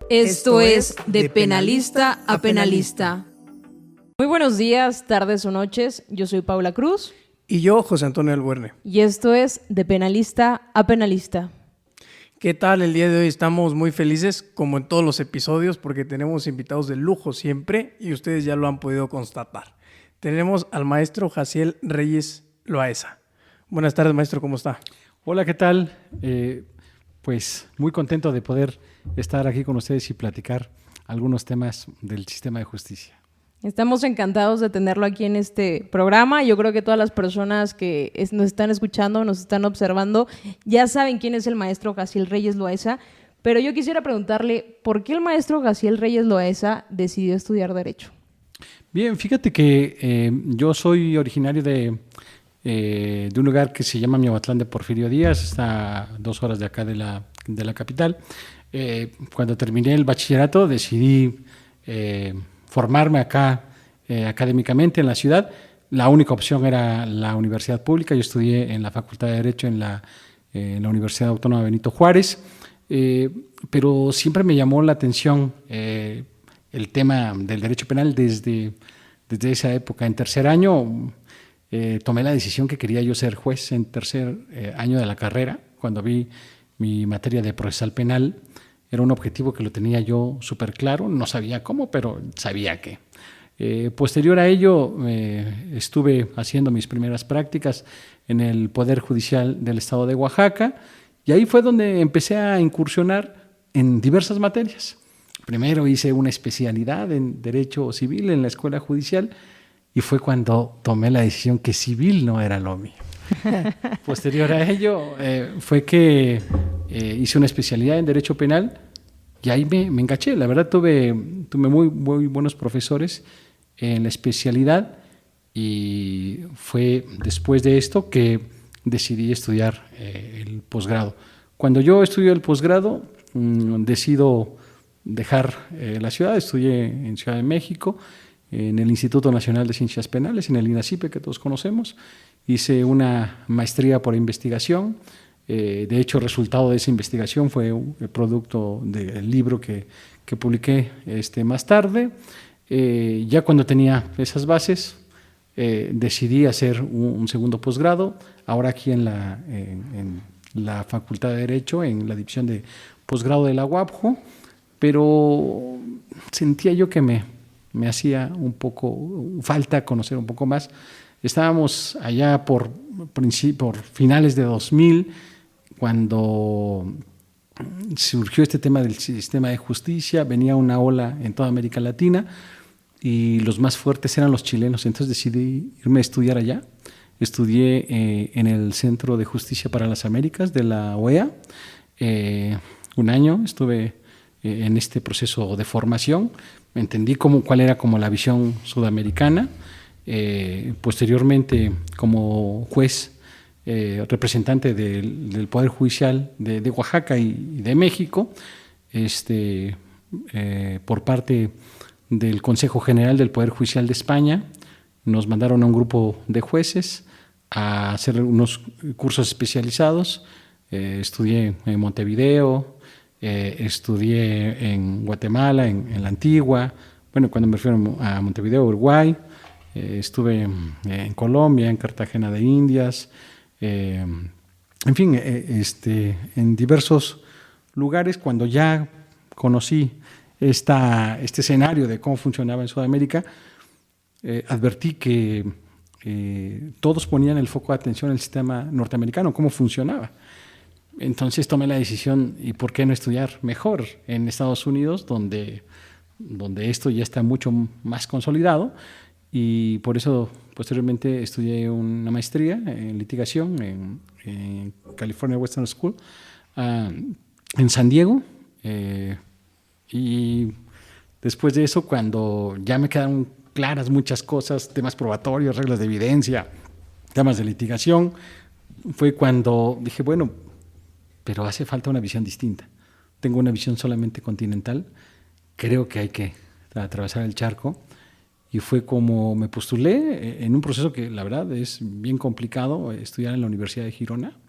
Esto es De Penalista a Penalista. Muy buenos días, tardes o noches. Yo soy Paula Cruz. Y yo, José Antonio Albuerne. Y esto es De Penalista a Penalista. ¿Qué tal? El día de hoy estamos muy felices, como en todos los episodios, porque tenemos invitados de lujo siempre y ustedes ya lo han podido constatar. Tenemos al maestro Jaciel Reyes Loaesa. Buenas tardes, maestro, ¿cómo está? Hola, ¿qué tal? Pues muy contento de poder estar aquí con ustedes y platicar algunos temas del sistema de justicia. Estamos encantados de tenerlo aquí en este programa. Yo creo que todas las personas que nos están escuchando, nos están observando, ya saben quién es el maestro Jaciel Reyes Loaesa. Pero yo quisiera preguntarle, ¿por qué el maestro Jaciel Reyes Loaesa decidió estudiar Derecho? Bien, fíjate que yo soy originario de un lugar que se llama Miahuatlán de Porfirio Díaz, está a 2 horas de acá de la capital. Cuando terminé el bachillerato decidí formarme acá académicamente en la ciudad. La única opción era la universidad pública. Yo estudié en la Facultad de Derecho en la Universidad Autónoma Benito Juárez, pero siempre me llamó la atención el tema del derecho penal desde esa época. En tercer año tomé la decisión que quería yo ser juez en tercer año de la carrera. Cuando vi mi materia de procesal penal, era un objetivo que lo tenía yo súper claro, no sabía cómo, pero sabía que. Posterior a ello, estuve haciendo mis primeras prácticas en el Poder Judicial del Estado de Oaxaca, y ahí fue donde empecé a incursionar en diversas materias. Primero hice una especialidad en Derecho Civil en la Escuela Judicial, y fue cuando tomé la decisión que civil no era lo mío. Posterior a ello fue que hice una especialidad en Derecho Penal y ahí me enganché. La verdad tuve muy buenos profesores en la especialidad y fue después de esto que decidí estudiar el posgrado. Cuando yo estudié el posgrado decido dejar la ciudad. Estudié en Ciudad de México, en el Instituto Nacional de Ciencias Penales, en el INACIPE que todos conocemos. Hice una maestría por investigación. De hecho, el resultado de esa investigación fue el producto del libro que publiqué más tarde. Ya cuando tenía esas bases, decidí hacer un segundo posgrado, ahora aquí en la Facultad de Derecho, en la división de posgrado de la UABJO, pero sentía yo que me hacía un poco falta conocer un poco más. Estábamos allá por finales de 2000, cuando surgió este tema del sistema de justicia. Venía una ola en toda América Latina y los más fuertes eran los chilenos, entonces decidí irme a estudiar allá. Estudié en el Centro de Justicia para las Américas de la OEA. Un año estuve en este proceso de formación. Entendí cuál era como la visión sudamericana. Posteriormente, como juez representante del Poder Judicial de Oaxaca y de México, por parte del Consejo General del Poder Judicial de España, nos mandaron a un grupo de jueces a hacer unos cursos especializados. Estudié en Montevideo, estudié en Guatemala, en la Antigua. Bueno, cuando me fui a Montevideo, Uruguay, estuve en Colombia, en Cartagena de Indias, en fin, en diversos lugares. Cuando ya conocí este escenario de cómo funcionaba en Sudamérica, advertí que todos ponían el foco de atención en el sistema norteamericano, cómo funcionaba. Entonces tomé la decisión, ¿y por qué no estudiar mejor en Estados Unidos, donde esto ya está mucho más consolidado? Y por eso posteriormente estudié una maestría en litigación en California Western School, en San Diego. Y después de eso, cuando ya me quedaron claras muchas cosas, temas probatorios, reglas de evidencia, temas de litigación, fue cuando dije, bueno, pero hace falta una visión distinta. Tengo una visión solamente continental, creo que hay que atravesar el charco, y fue como me postulé en un proceso que la verdad es bien complicado estudiar en la Universidad de Girona,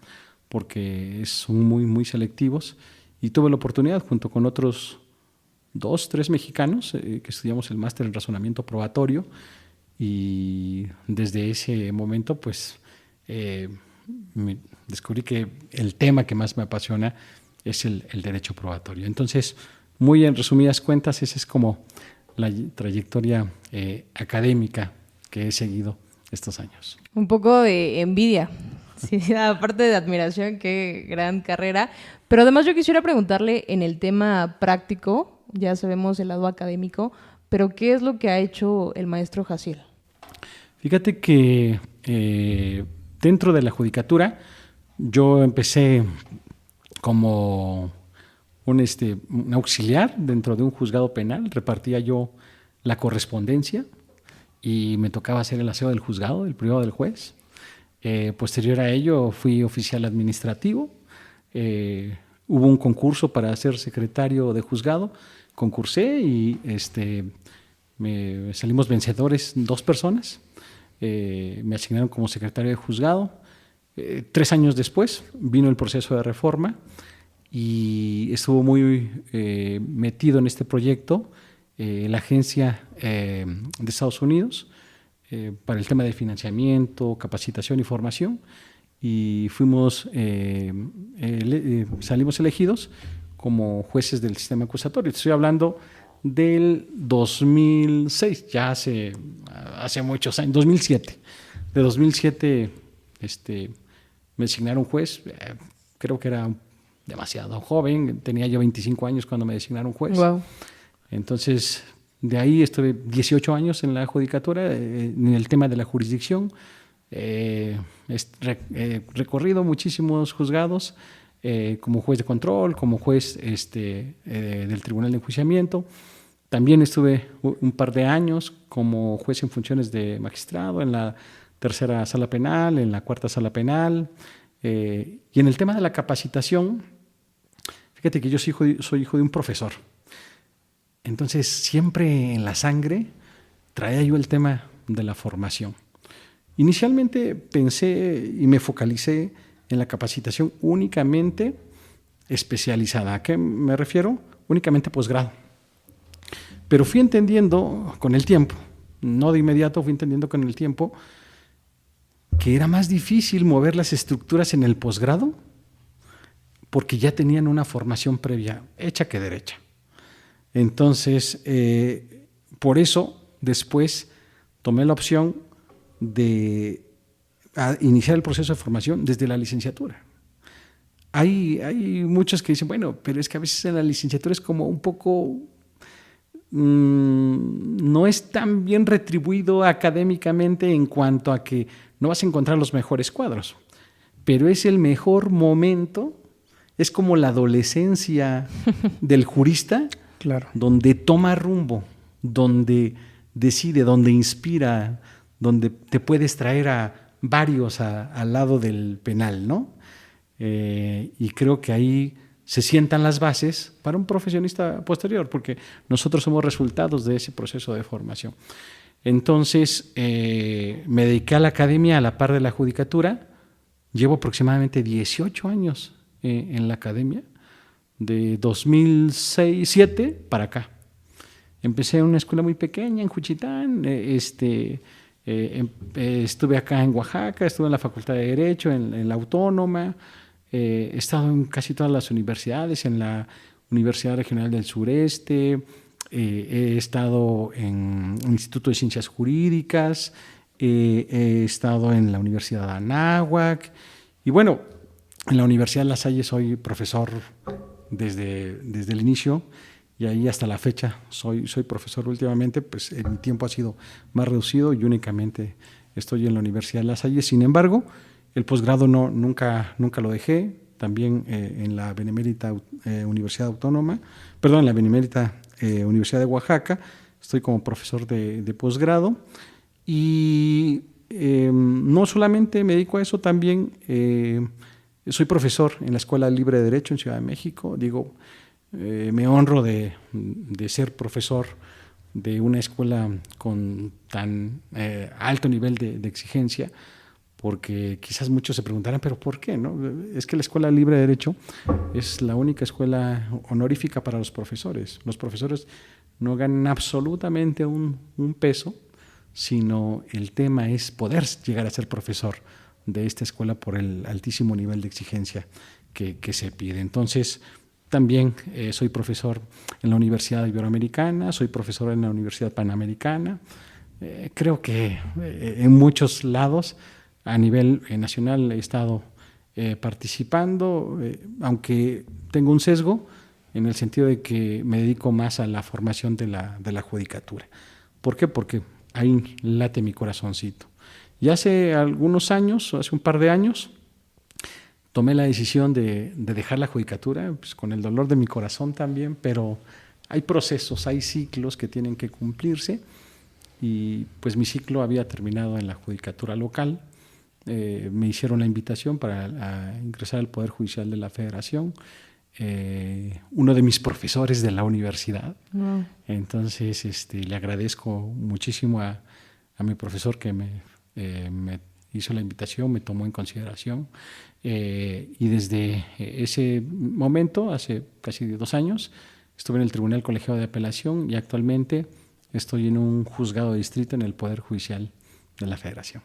porque son muy selectivos, y tuve la oportunidad junto con otros 2, 3 mexicanos que estudiamos el máster en razonamiento probatorio, y desde ese momento pues descubrí que el tema que más me apasiona es el derecho probatorio. Entonces, muy en resumidas cuentas, esa es como la trayectoria académica que he seguido estos años. Un poco de envidia, sí, aparte de admiración, qué gran carrera. Pero además yo quisiera preguntarle en el tema práctico, ya sabemos el lado académico, pero ¿qué es lo que ha hecho el maestro Jaciel? Fíjate que dentro de la judicatura yo empecé como un auxiliar dentro de un juzgado penal. Repartía yo la correspondencia y me tocaba hacer el aseo del juzgado, el privado del juez. Posterior a ello fui oficial administrativo. Hubo un concurso para ser secretario de juzgado. Concursé y salimos vencedores 2 personas. Me asignaron como secretario de juzgado. 3 años después vino el proceso de reforma y estuvo muy metido en este proyecto la agencia de Estados Unidos para el tema de financiamiento, capacitación y formación, y salimos elegidos como jueces del sistema acusatorio. Estoy hablando del 2006, ya hace muchos años, 2007. De 2007 me designaron juez, creo que era demasiado joven, tenía yo 25 años cuando me designaron juez. Wow. Entonces, de ahí estuve 18 años en la judicatura, en el tema de la jurisdicción. He recorrido muchísimos juzgados como juez de control, como juez del Tribunal de Enjuiciamiento. También estuve un par de años como juez en funciones de magistrado en la 3ª Sala Penal, en la 4ª Sala Penal. Y en el tema de la capacitación, fíjate que yo soy hijo de un profesor. Entonces, siempre en la sangre traía yo el tema de la formación. Inicialmente pensé y me focalicé en la capacitación únicamente especializada. ¿A qué me refiero? Únicamente posgrado. Pero fui entendiendo con el tiempo, no de inmediato, fui entendiendo con el tiempo que era más difícil mover las estructuras en el posgrado porque ya tenían una formación previa, hecha que derecha. Entonces, por eso después tomé la opción de iniciar el proceso de formación desde la licenciatura. Hay muchos que dicen, bueno, pero es que a veces en la licenciatura es como un poco, no es tan bien retribuido académicamente en cuanto a que no vas a encontrar los mejores cuadros, pero es el mejor momento, es como la adolescencia del jurista, Claro. donde toma rumbo, donde decide, donde inspira, donde te puedes traer a varios al lado del penal, ¿no? Y creo que ahí se sientan las bases para un profesionista posterior, porque nosotros somos resultados de ese proceso de formación. Entonces, me dediqué a la academia a la par de la judicatura. Llevo aproximadamente 18 años en la academia, de 2006-2007 para acá. Empecé en una escuela muy pequeña en Juchitán, estuve acá en Oaxaca, estuve en la Facultad de Derecho, en la Autónoma, he estado en casi todas las universidades, en la Universidad Regional del Sureste, he estado en el Instituto de Ciencias Jurídicas, he estado en la Universidad de Anáhuac, y bueno, en la Universidad de La Salle soy profesor desde el inicio, y ahí hasta la fecha soy profesor. Últimamente, pues mi tiempo ha sido más reducido y únicamente estoy en la Universidad de La Salle. Sin embargo, el posgrado nunca lo dejé. También en la Benemérita Universidad Autónoma, en la Benemérita Universidad de Oaxaca, estoy como profesor de posgrado. Y no solamente me dedico a eso, también soy profesor en la Escuela Libre de Derecho en Ciudad de México. Me honro de ser profesor de una escuela con tan alto nivel de exigencia, porque quizás muchos se preguntarán, ¿pero por qué? ¿No? Es que la Escuela Libre de Derecho es la única escuela honorífica para los profesores. Los profesores no ganan absolutamente un peso, sino el tema es poder llegar a ser profesor de esta escuela por el altísimo nivel de exigencia que se pide. Entonces, también soy profesor en la Universidad Iberoamericana, soy profesor en la Universidad Panamericana. Creo que en muchos lados a nivel nacional he estado participando, aunque tengo un sesgo en el sentido de que me dedico más a la formación de la judicatura. ¿Por qué? Porque ahí late mi corazoncito. Y hace algunos años, hace un par de años, tomé la decisión de dejar la judicatura, pues con el dolor de mi corazón también, pero hay procesos, hay ciclos que tienen que cumplirse y pues mi ciclo había terminado en la judicatura local. Me hicieron la invitación para ingresar al Poder Judicial de la Federación, uno de mis profesores de la universidad. Wow. Entonces le agradezco muchísimo a mi profesor que me hizo la invitación, me tomó en consideración y desde ese momento, hace casi 2 años, estuve en el Tribunal Colegiado de Apelación y actualmente estoy en un juzgado de distrito en el Poder Judicial de la Federación.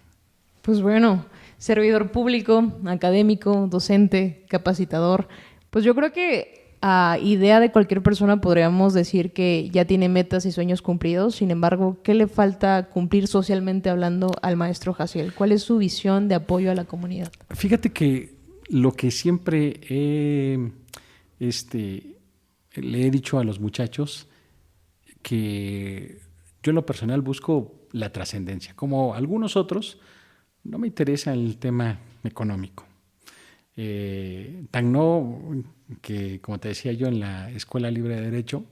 Pues bueno, servidor público, académico, docente, capacitador, pues yo creo que a idea de cualquier persona podríamos decir que ya tiene metas y sueños cumplidos. Sin embargo, ¿qué le falta cumplir socialmente hablando al maestro Jaciel? ¿Cuál es su visión de apoyo a la comunidad? Fíjate que lo que siempre le he dicho a los muchachos, que yo en lo personal busco la trascendencia. Como algunos otros, no me interesa el tema económico. Tan no que, como te decía yo, en la Escuela Libre de Derecho,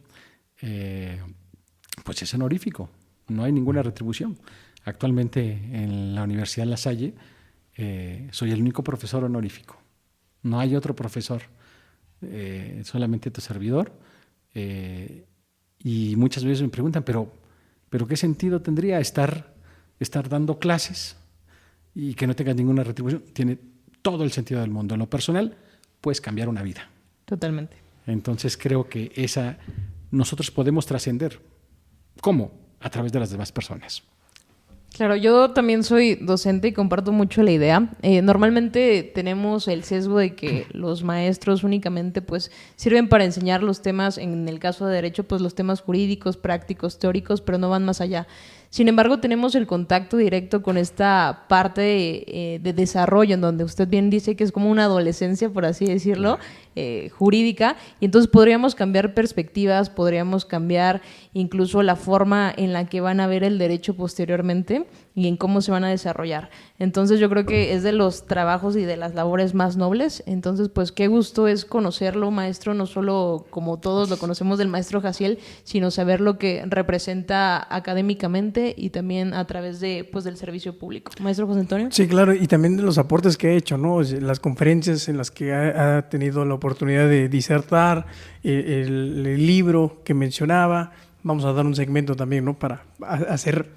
pues es honorífico, no hay ninguna retribución. Actualmente en la Universidad La Salle soy el único profesor honorífico, no hay otro profesor, solamente tu servidor. Y muchas veces me preguntan, ¿pero qué sentido tendría estar dando clases y que no tengas ninguna retribución? Tiene todo el sentido del mundo. En lo personal, puedes cambiar una vida. Totalmente. Entonces creo que nosotros podemos trascender. ¿Cómo? A través de las demás personas. Claro, yo también soy docente y comparto mucho la idea. Normalmente tenemos el sesgo de que los maestros únicamente pues sirven para enseñar los temas, en el caso de derecho, pues los temas jurídicos, prácticos, teóricos, pero no van más allá. Sin embargo, tenemos el contacto directo con esta parte de desarrollo, en donde usted bien dice que es como una adolescencia, por así decirlo, jurídica, y entonces podríamos cambiar perspectivas, podríamos cambiar incluso la forma en la que van a ver el derecho posteriormente y en cómo se van a desarrollar. Entonces yo creo que es de los trabajos y de las labores más nobles. Entonces pues qué gusto es conocerlo, maestro, no solo como todos lo conocemos del maestro Jaciel, sino saber lo que representa académicamente y también a través de pues del servicio público. Maestro José Antonio. Sí, claro, y también de los aportes que ha hecho, ¿no? Las conferencias en las que ha tenido la oportunidad de disertar, el libro que mencionaba. Vamos a dar un segmento también, ¿no? Para hacer,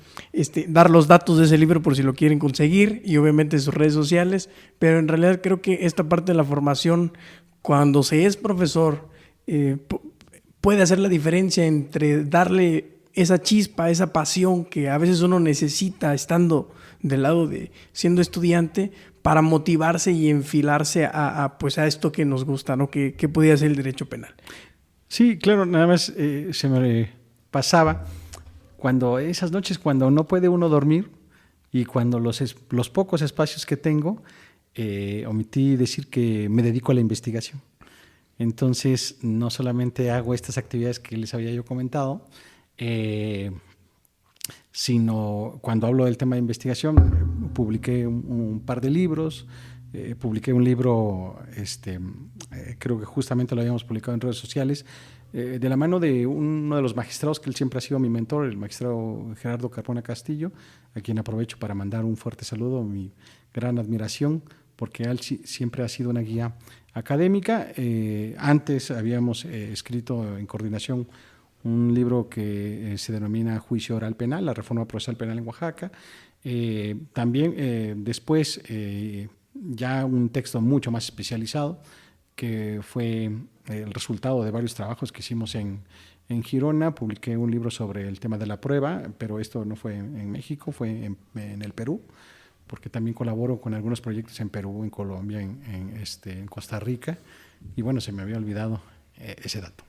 dar los datos de ese libro por si lo quieren conseguir y obviamente sus redes sociales. Pero en realidad creo que esta parte de la formación, cuando se es profesor, puede hacer la diferencia entre darle esa chispa, esa pasión que a veces uno necesita estando del lado de siendo estudiante para motivarse y enfilarse a esto que nos gusta, ¿no? Que podría ser el derecho penal. Sí, claro, nada más se me pasaba cuando esas noches cuando no puede uno dormir y cuando los pocos espacios que tengo, omití decir que me dedico a la investigación. Entonces, no solamente hago estas actividades que les había yo comentado, sino cuando hablo del tema de investigación, publiqué un par de libros, publiqué un libro, creo que justamente lo habíamos publicado en redes sociales, de la mano de uno de los magistrados que él siempre ha sido mi mentor, el magistrado Gerardo Carmona Castillo, a quien aprovecho para mandar un fuerte saludo, mi gran admiración, porque él siempre ha sido una guía académica. Antes habíamos escrito en coordinación un libro que se denomina Juicio Oral Penal, la reforma procesal penal en Oaxaca. También después ya un texto mucho más especializado, que fue el resultado de varios trabajos que hicimos en Girona. Publiqué un libro sobre el tema de la prueba, pero esto no fue en México, fue en el Perú, porque también colaboro con algunos proyectos en Perú, en Colombia, en Costa Rica, y bueno, se me había olvidado ese dato.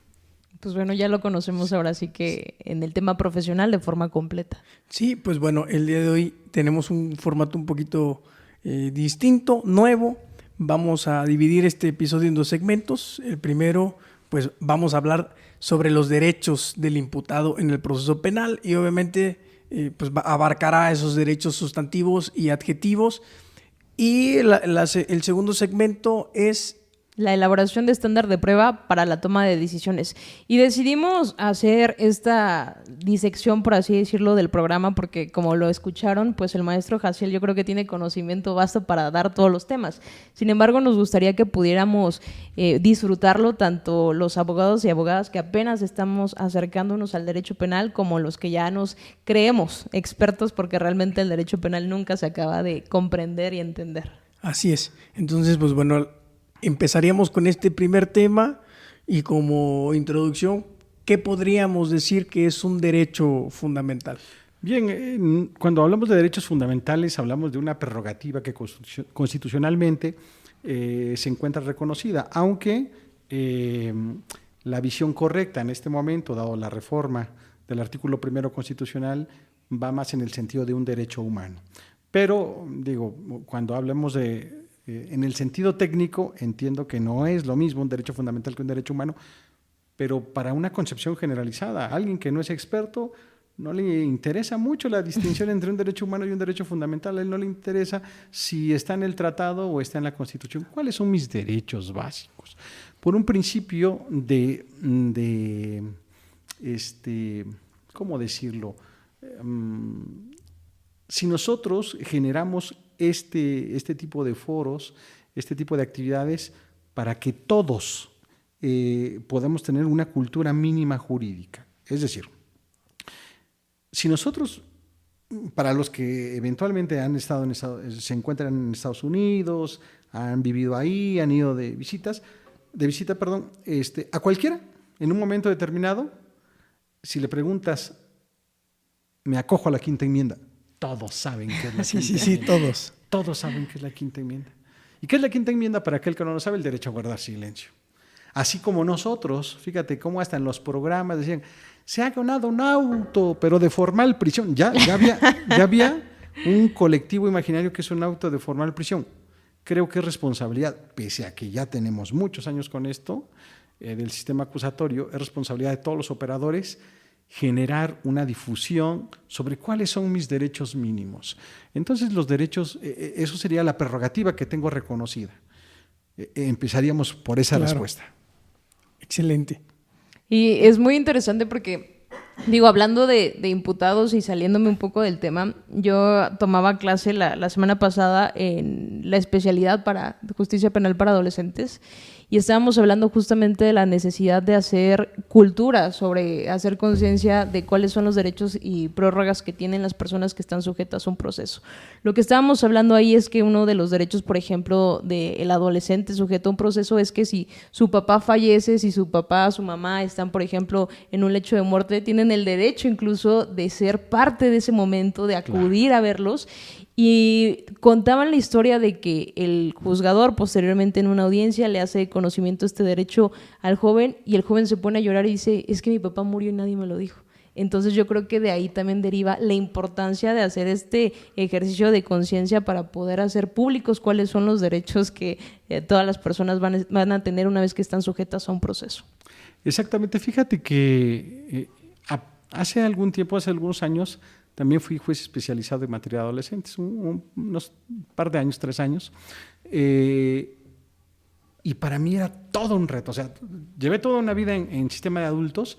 Pues bueno, ya lo conocemos ahora sí que en el tema profesional de forma completa. Sí, pues bueno, el día de hoy tenemos un formato un poquito distinto, nuevo. Vamos a dividir este episodio en 2 segmentos. El primero, pues vamos a hablar sobre los derechos del imputado en el proceso penal y obviamente pues abarcará esos derechos sustantivos y adjetivos. Y el segundo segmento es La elaboración de estándar de prueba para la toma de decisiones. Y decidimos hacer esta disección, por así decirlo, del programa porque, como lo escucharon, pues el maestro Jaciel yo creo que tiene conocimiento vasto para dar todos los temas. Sin embargo, nos gustaría que pudiéramos disfrutarlo tanto los abogados y abogadas que apenas estamos acercándonos al derecho penal como los que ya nos creemos expertos, porque realmente el derecho penal nunca se acaba de comprender y entender. Así es. Entonces, pues bueno, empezaríamos con este primer tema y como introducción, ¿qué podríamos decir que es un derecho fundamental? Bien, cuando hablamos de derechos fundamentales hablamos de una prerrogativa que constitucionalmente se encuentra reconocida, aunque la visión correcta en este momento, dado la reforma del artículo 1 constitucional, va más en el sentido de un derecho humano. Pero, digo, cuando hablamos en el sentido técnico, entiendo que no es lo mismo un derecho fundamental que un derecho humano, pero para una concepción generalizada, a alguien que no es experto no le interesa mucho la distinción entre un derecho humano y un derecho fundamental. A él no le interesa si está en el tratado o está en la Constitución. ¿Cuáles son mis derechos básicos? Por un principio ¿cómo decirlo? Si nosotros generamos este tipo de foros, este tipo de actividades, para que todos podamos tener una cultura mínima jurídica. Es decir, si nosotros, para los que eventualmente se encuentran en Estados Unidos, han vivido ahí, han ido de visita, a cualquiera, en un momento determinado, si le preguntas, me acojo a la quinta enmienda, todos saben qué es la quinta enmienda. Sí, todos. Todos saben qué es la quinta enmienda. ¿Y qué es la quinta enmienda? Para aquel que no lo sabe, el derecho a guardar silencio. Así como nosotros, fíjate cómo hasta en los programas decían, se ha ganado un auto, pero de formal prisión. Ya había un colectivo imaginario que es un auto de formal prisión. Creo que es responsabilidad, pese a que ya tenemos muchos años con esto, del sistema acusatorio, es responsabilidad de todos los operadores generar una difusión sobre cuáles son mis derechos mínimos. Entonces los derechos, eso sería la prerrogativa que tengo reconocida. Empezaríamos por esa respuesta. Excelente. Y es muy interesante porque, digo, hablando de imputados y saliéndome un poco del tema, yo tomaba clase la semana pasada en la especialidad para justicia penal para adolescentes y estábamos hablando justamente de la necesidad de hacer cultura, sobre hacer conciencia de cuáles son los derechos y prórrogas que tienen las personas que están sujetas a un proceso. Lo que estábamos hablando ahí es que uno de los derechos, por ejemplo, del adolescente sujeto a un proceso es que si su papá fallece, si su papá, su mamá están, por ejemplo, en un lecho de muerte, tienen el derecho incluso de ser parte de ese momento, de acudir a verlos. Y contaban la historia de que el juzgador posteriormente en una audiencia le hace conocimiento este derecho al joven y el joven se pone a llorar y dice, es que mi papá murió y nadie me lo dijo. Entonces yo creo que de ahí también deriva la importancia de hacer este ejercicio de conciencia para poder hacer públicos cuáles son los derechos que todas las personas van a tener una vez que están sujetas a un proceso. Exactamente, fíjate que hace algún tiempo, hace algunos años, también fui juez especializado en materia de adolescentes, unos par de años, 3 años, y para mí era todo un reto. O sea, llevé toda una vida en sistema de adultos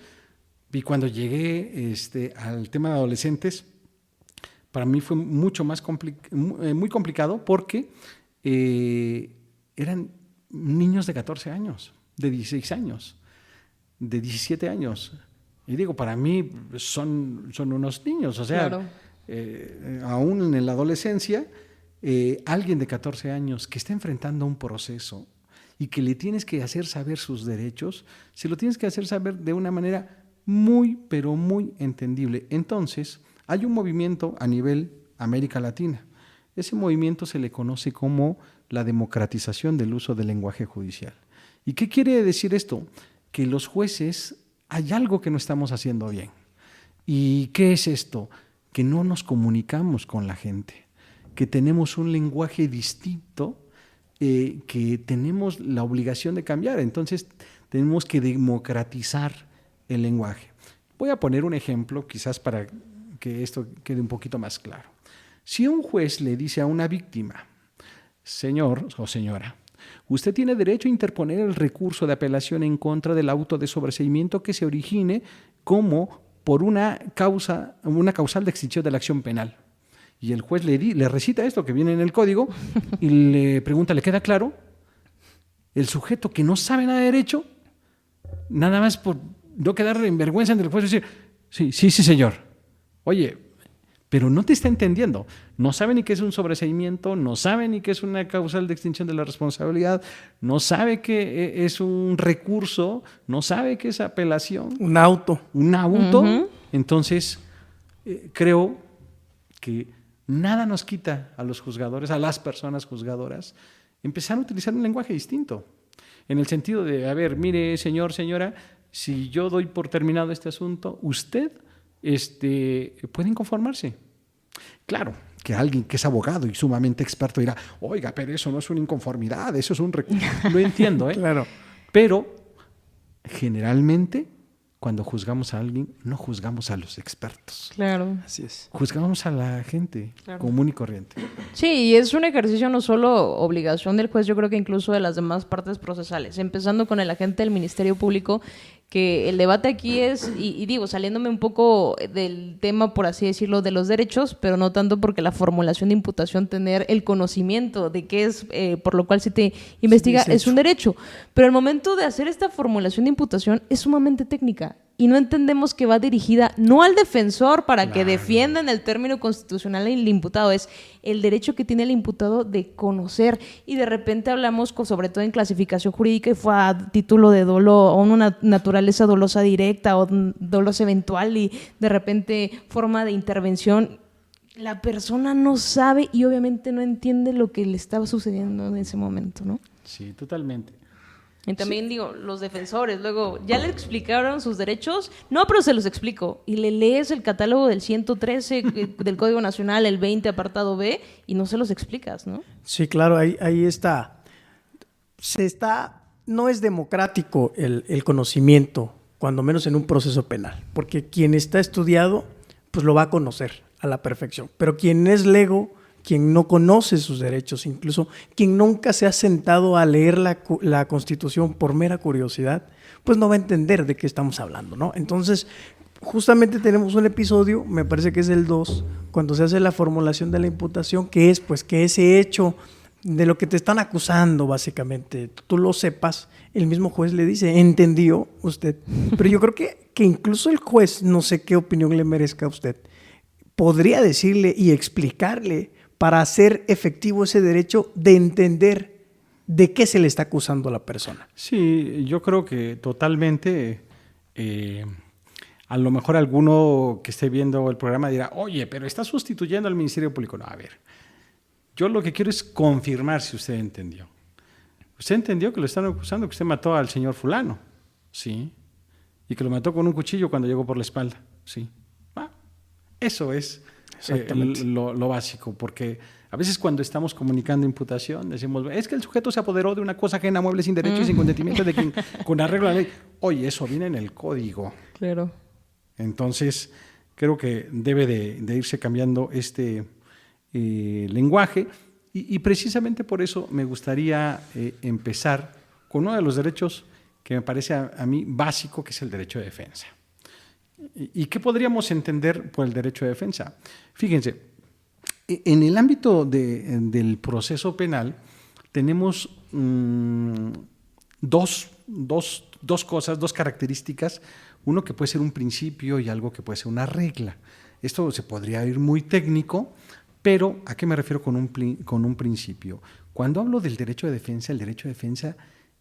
y cuando llegué al tema de adolescentes, para mí fue mucho más muy complicado porque eran niños de 14 años, de 16 años, de 17 años. Y digo, para mí son unos niños, o sea, claro. aún en la adolescencia, alguien de 14 años que está enfrentando un proceso y que le tienes que hacer saber sus derechos, se lo tienes que hacer saber de una manera muy, pero muy entendible. Entonces, hay un movimiento a nivel América Latina. Ese movimiento se le conoce como la democratización del uso del lenguaje judicial. ¿Y qué quiere decir esto? Que los jueces hay algo que no estamos haciendo bien. ¿Y qué es esto? Que no nos comunicamos con la gente, que tenemos un lenguaje distinto, que tenemos la obligación de cambiar. Entonces, tenemos que democratizar el lenguaje. Voy a poner un ejemplo, quizás para que esto quede un poquito más claro. Si un juez le dice a una víctima, señor o señora, usted tiene derecho a interponer el recurso de apelación en contra del auto de sobreseimiento que se origine como por una causal de extinción de la acción penal. Y el juez le recita esto que viene en el código y le pregunta, ¿le queda claro? El sujeto que no sabe nada de derecho, nada más por no quedar en vergüenza ante el juez, decir, sí, señor. Oye, pero no te está entendiendo. No sabe ni qué es un sobreseimiento, no sabe ni qué es una causal de extinción de la responsabilidad, no sabe qué es un recurso, no sabe qué es apelación. Un auto. Uh-huh. Entonces, creo que nada nos quita a los juzgadores, a las personas juzgadoras, empezar a utilizar un lenguaje distinto. En el sentido de, a ver, mire, señor, señora, si yo doy por terminado este asunto, usted pueden conformarse. Claro, que alguien que es abogado y sumamente experto dirá, oiga, pero eso no es una inconformidad, eso es un recurso. Lo entiendo, ¿eh? Claro. Pero generalmente, cuando juzgamos a alguien, no juzgamos a los expertos. Claro. Así es. Juzgamos a la gente común y corriente. Sí, y es un ejercicio no solo obligación del juez, yo creo que incluso de las demás partes procesales, empezando con el agente del Ministerio Público, que el debate aquí es, y digo, saliéndome un poco del tema, por así decirlo, de los derechos, pero no tanto porque la formulación de imputación, tener el conocimiento de qué es, por lo cual se te investiga, es un derecho. Pero el momento de hacer esta formulación de imputación es sumamente técnica. Y no entendemos que va dirigida no al defensor para que defienda en el término constitucional el imputado, es el derecho que tiene el imputado de conocer. Y de repente hablamos, sobre todo en clasificación jurídica, y fue a título de dolo o una naturaleza dolosa directa o dolosa eventual y de repente forma de intervención. La persona no sabe y obviamente no entiende lo que le estaba sucediendo en ese momento, ¿no? Sí, totalmente. Y también digo, los defensores, luego, ¿ya le explicaron sus derechos? No, pero se los explico. Y le lees el catálogo del 113 del Código Nacional, el 20, apartado B, y no se los explicas, ¿no? Sí, claro, ahí está. No es democrático el conocimiento, cuando menos en un proceso penal, porque quien está estudiado, pues lo va a conocer a la perfección. Pero quien es lego, quien no conoce sus derechos, incluso quien nunca se ha sentado a leer la Constitución por mera curiosidad, pues no va a entender de qué estamos hablando, ¿no? Entonces, justamente tenemos un episodio, me parece que es el 2, cuando se hace la formulación de la imputación, que es pues que ese hecho de lo que te están acusando, básicamente, tú lo sepas, el mismo juez le dice, ¿entendió usted? Pero yo creo que incluso el juez, no sé qué opinión le merezca a usted, podría decirle y explicarle para hacer efectivo ese derecho de entender de qué se le está acusando a la persona. Sí, yo creo que totalmente, a lo mejor alguno que esté viendo el programa dirá, oye, pero está sustituyendo al Ministerio Público. No, a ver, yo lo que quiero es confirmar si usted entendió. Usted entendió que lo están acusando, que usted mató al señor fulano, sí, y que lo mató con un cuchillo cuando llegó por la espalda, sí. Eso es lo básico, porque a veces cuando estamos comunicando imputación decimos, es que el sujeto se apoderó de una cosa ajena, mueble sin derecho y sin consentimiento de quien con arreglo a la ley. Oye, eso viene en el código. Claro. Entonces, creo que debe de irse cambiando este lenguaje y precisamente por eso me gustaría empezar con uno de los derechos que me parece a mí básico, que es el derecho de defensa. ¿Y qué podríamos entender por el derecho de defensa? Fíjense, en el ámbito del proceso penal tenemos dos cosas, dos características, uno que puede ser un principio y algo que puede ser una regla. Esto se podría ir muy técnico, pero ¿a qué me refiero con un principio? Cuando hablo del derecho de defensa, el derecho de defensa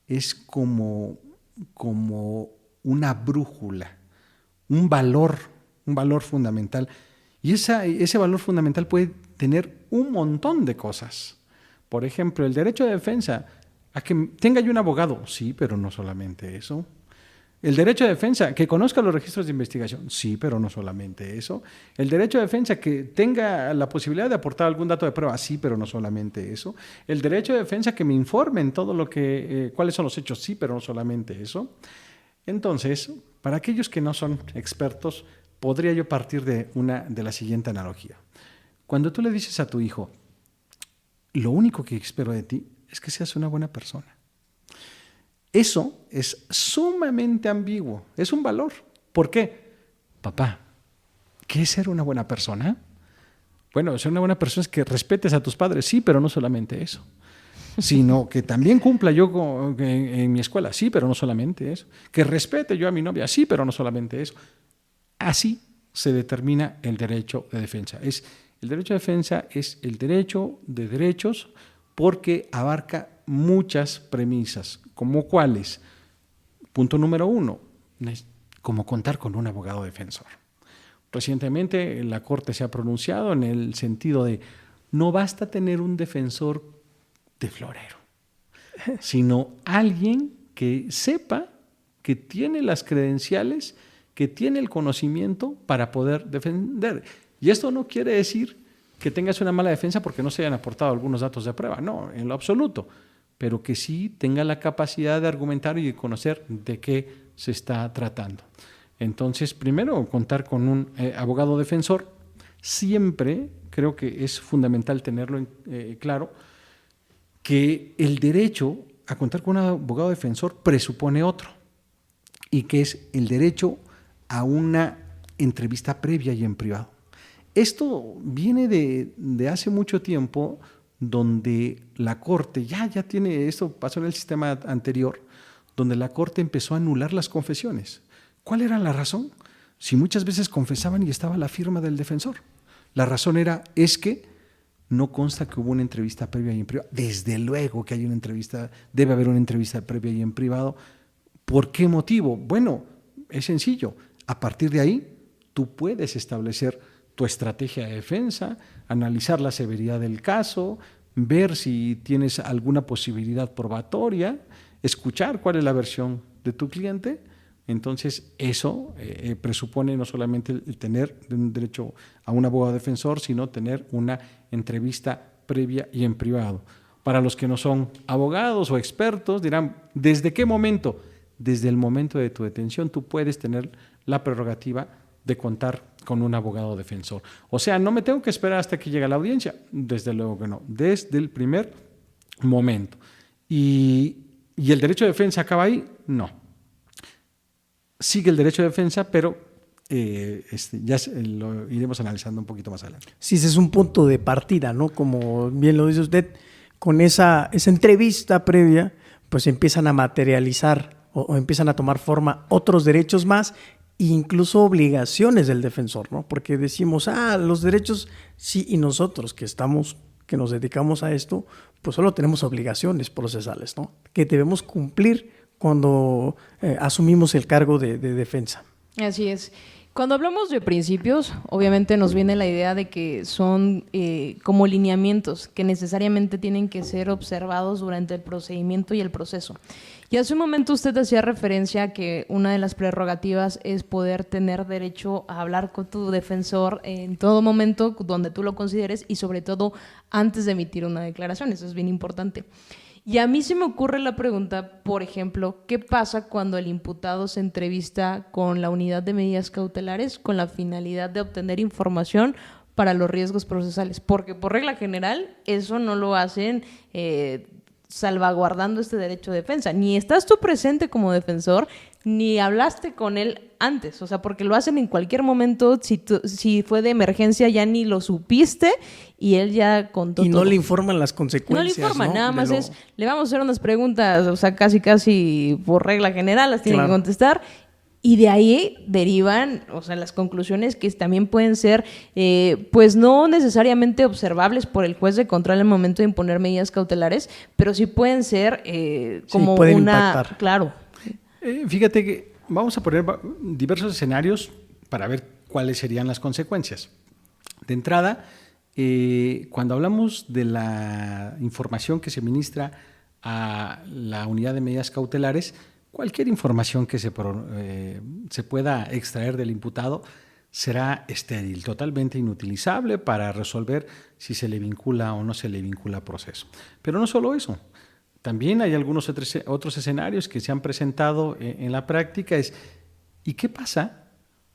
es como una brújula, un valor fundamental. Y ese valor fundamental puede tener un montón de cosas. Por ejemplo, el derecho de defensa, a que tenga yo un abogado, sí, pero no solamente eso. El derecho de defensa, que conozca los registros de investigación, sí, pero no solamente eso. El derecho de defensa, que tenga la posibilidad de aportar algún dato de prueba, sí, pero no solamente eso. El derecho de defensa, que me informen todo lo que, cuáles son los hechos, sí, pero no solamente eso. Entonces, para aquellos que no son expertos, podría yo partir de la siguiente analogía. Cuando tú le dices a tu hijo, lo único que espero de ti es que seas una buena persona. Eso es sumamente ambiguo, es un valor. ¿Por qué? Papá, ¿qué es ser una buena persona? Bueno, ser una buena persona es que respetes a tus padres, sí, pero no solamente eso. Sino que también cumpla yo en mi escuela, sí, pero no solamente eso. Que respete yo a mi novia, sí, pero no solamente eso. Así se determina el derecho de defensa. El derecho de defensa es el derecho de derechos porque abarca muchas premisas, como cuáles. Punto número 1, como contar con un abogado defensor. Recientemente la Corte se ha pronunciado en el sentido de no basta tener un defensor de florero, sino alguien que sepa que tiene las credenciales, que tiene el conocimiento para poder defender. Y esto no quiere decir que tengas una mala defensa porque no se hayan aportado algunos datos de prueba, no, en lo absoluto, pero que sí tenga la capacidad de argumentar y de conocer de qué se está tratando. Entonces, primero, contar con un abogado defensor. Siempre creo que es fundamental tenerlo claro, que el derecho a contar con un abogado defensor presupone otro, y que es el derecho a una entrevista previa y en privado. Esto viene de hace mucho tiempo, donde la Corte, ya tiene, esto pasó en el sistema anterior, donde la Corte empezó a anular las confesiones. ¿Cuál era la razón? Si muchas veces confesaban y estaba la firma del defensor. La razón es que no consta que hubo una entrevista previa y en privado. Desde luego que hay una entrevista, debe haber una entrevista previa y en privado. ¿Por qué motivo? Bueno, es sencillo. A partir de ahí, tú puedes establecer tu estrategia de defensa, analizar la severidad del caso, ver si tienes alguna posibilidad probatoria, escuchar cuál es la versión de tu cliente. Entonces, eso presupone no solamente el tener un derecho a un abogado defensor, sino tener una entrevista previa y en privado. Para los que no son abogados o expertos, dirán, ¿desde qué momento? Desde el momento de tu detención tú puedes tener la prerrogativa de contar con un abogado defensor. O sea, no me tengo que esperar hasta que llegue a la audiencia. Desde luego que no, desde el primer momento. ¿Y el derecho de defensa acaba ahí? No. Sigue el derecho de defensa, pero ya lo iremos analizando un poquito más adelante. Sí, ese es un punto de partida, ¿no? Como bien lo dice usted, con esa entrevista previa, pues empiezan a materializar o empiezan a tomar forma otros derechos más, e incluso obligaciones del defensor, ¿no? Porque decimos, los derechos, sí, y nosotros que nos dedicamos a esto, pues solo tenemos obligaciones procesales, ¿no? Que debemos cumplir cuando asumimos el cargo de defensa. Así es. Cuando hablamos de principios, obviamente nos viene la idea de que son como lineamientos que necesariamente tienen que ser observados durante el procedimiento y el proceso. Y hace un momento usted hacía referencia a que una de las prerrogativas es poder tener derecho a hablar con tu defensor en todo momento donde tú lo consideres y sobre todo antes de emitir una declaración. Eso es bien importante. Y a mí se me ocurre la pregunta, por ejemplo, ¿qué pasa cuando el imputado se entrevista con la unidad de medidas cautelares con la finalidad de obtener información para los riesgos procesales? Porque por regla general eso no lo hacen salvaguardando este derecho de defensa. Ni estás tú presente como defensor, ni hablaste con él antes, o sea, porque lo hacen en cualquier momento. Si fue de emergencia ya ni lo supiste y él ya contó y todo. No le informan las consecuencias. No le informan, ¿no? nada más le vamos a hacer unas preguntas, o sea, casi por regla general las tiene que contestar Y de ahí derivan, o sea, las conclusiones que también pueden ser, pues no necesariamente observables por el juez de control al momento de imponer medidas cautelares, pero sí pueden ser como pueden una... impactar. Claro. Fíjate que vamos a poner diversos escenarios para ver cuáles serían las consecuencias. De entrada, cuando hablamos de la información que se ministra a la unidad de medidas cautelares, cualquier información que se pueda extraer del imputado será estéril, totalmente inutilizable para resolver si se le vincula o no se le vincula a proceso. Pero no solo eso, también hay algunos otros escenarios que se han presentado en la práctica. ¿Y qué pasa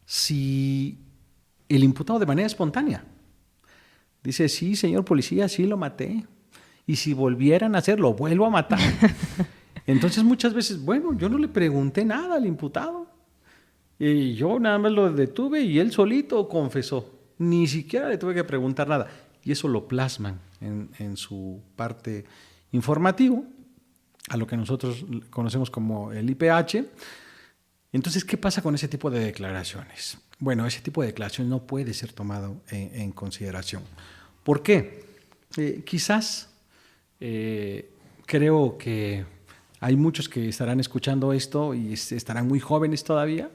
si el imputado de manera espontánea dice, sí, señor policía, sí lo maté, y si volvieran a hacerlo, vuelvo a matar? Entonces muchas veces, bueno, yo no le pregunté nada al imputado, y yo nada más lo detuve y él solito confesó, ni siquiera le tuve que preguntar nada, y eso lo plasman en su parte informativo, a lo que nosotros conocemos como el IPH. Entonces, ¿qué pasa con ese tipo de declaraciones? Bueno, ese tipo de declaraciones no puede ser tomado en consideración. ¿Por qué? Quizás creo que hay muchos que estarán escuchando esto y estarán muy jóvenes todavía,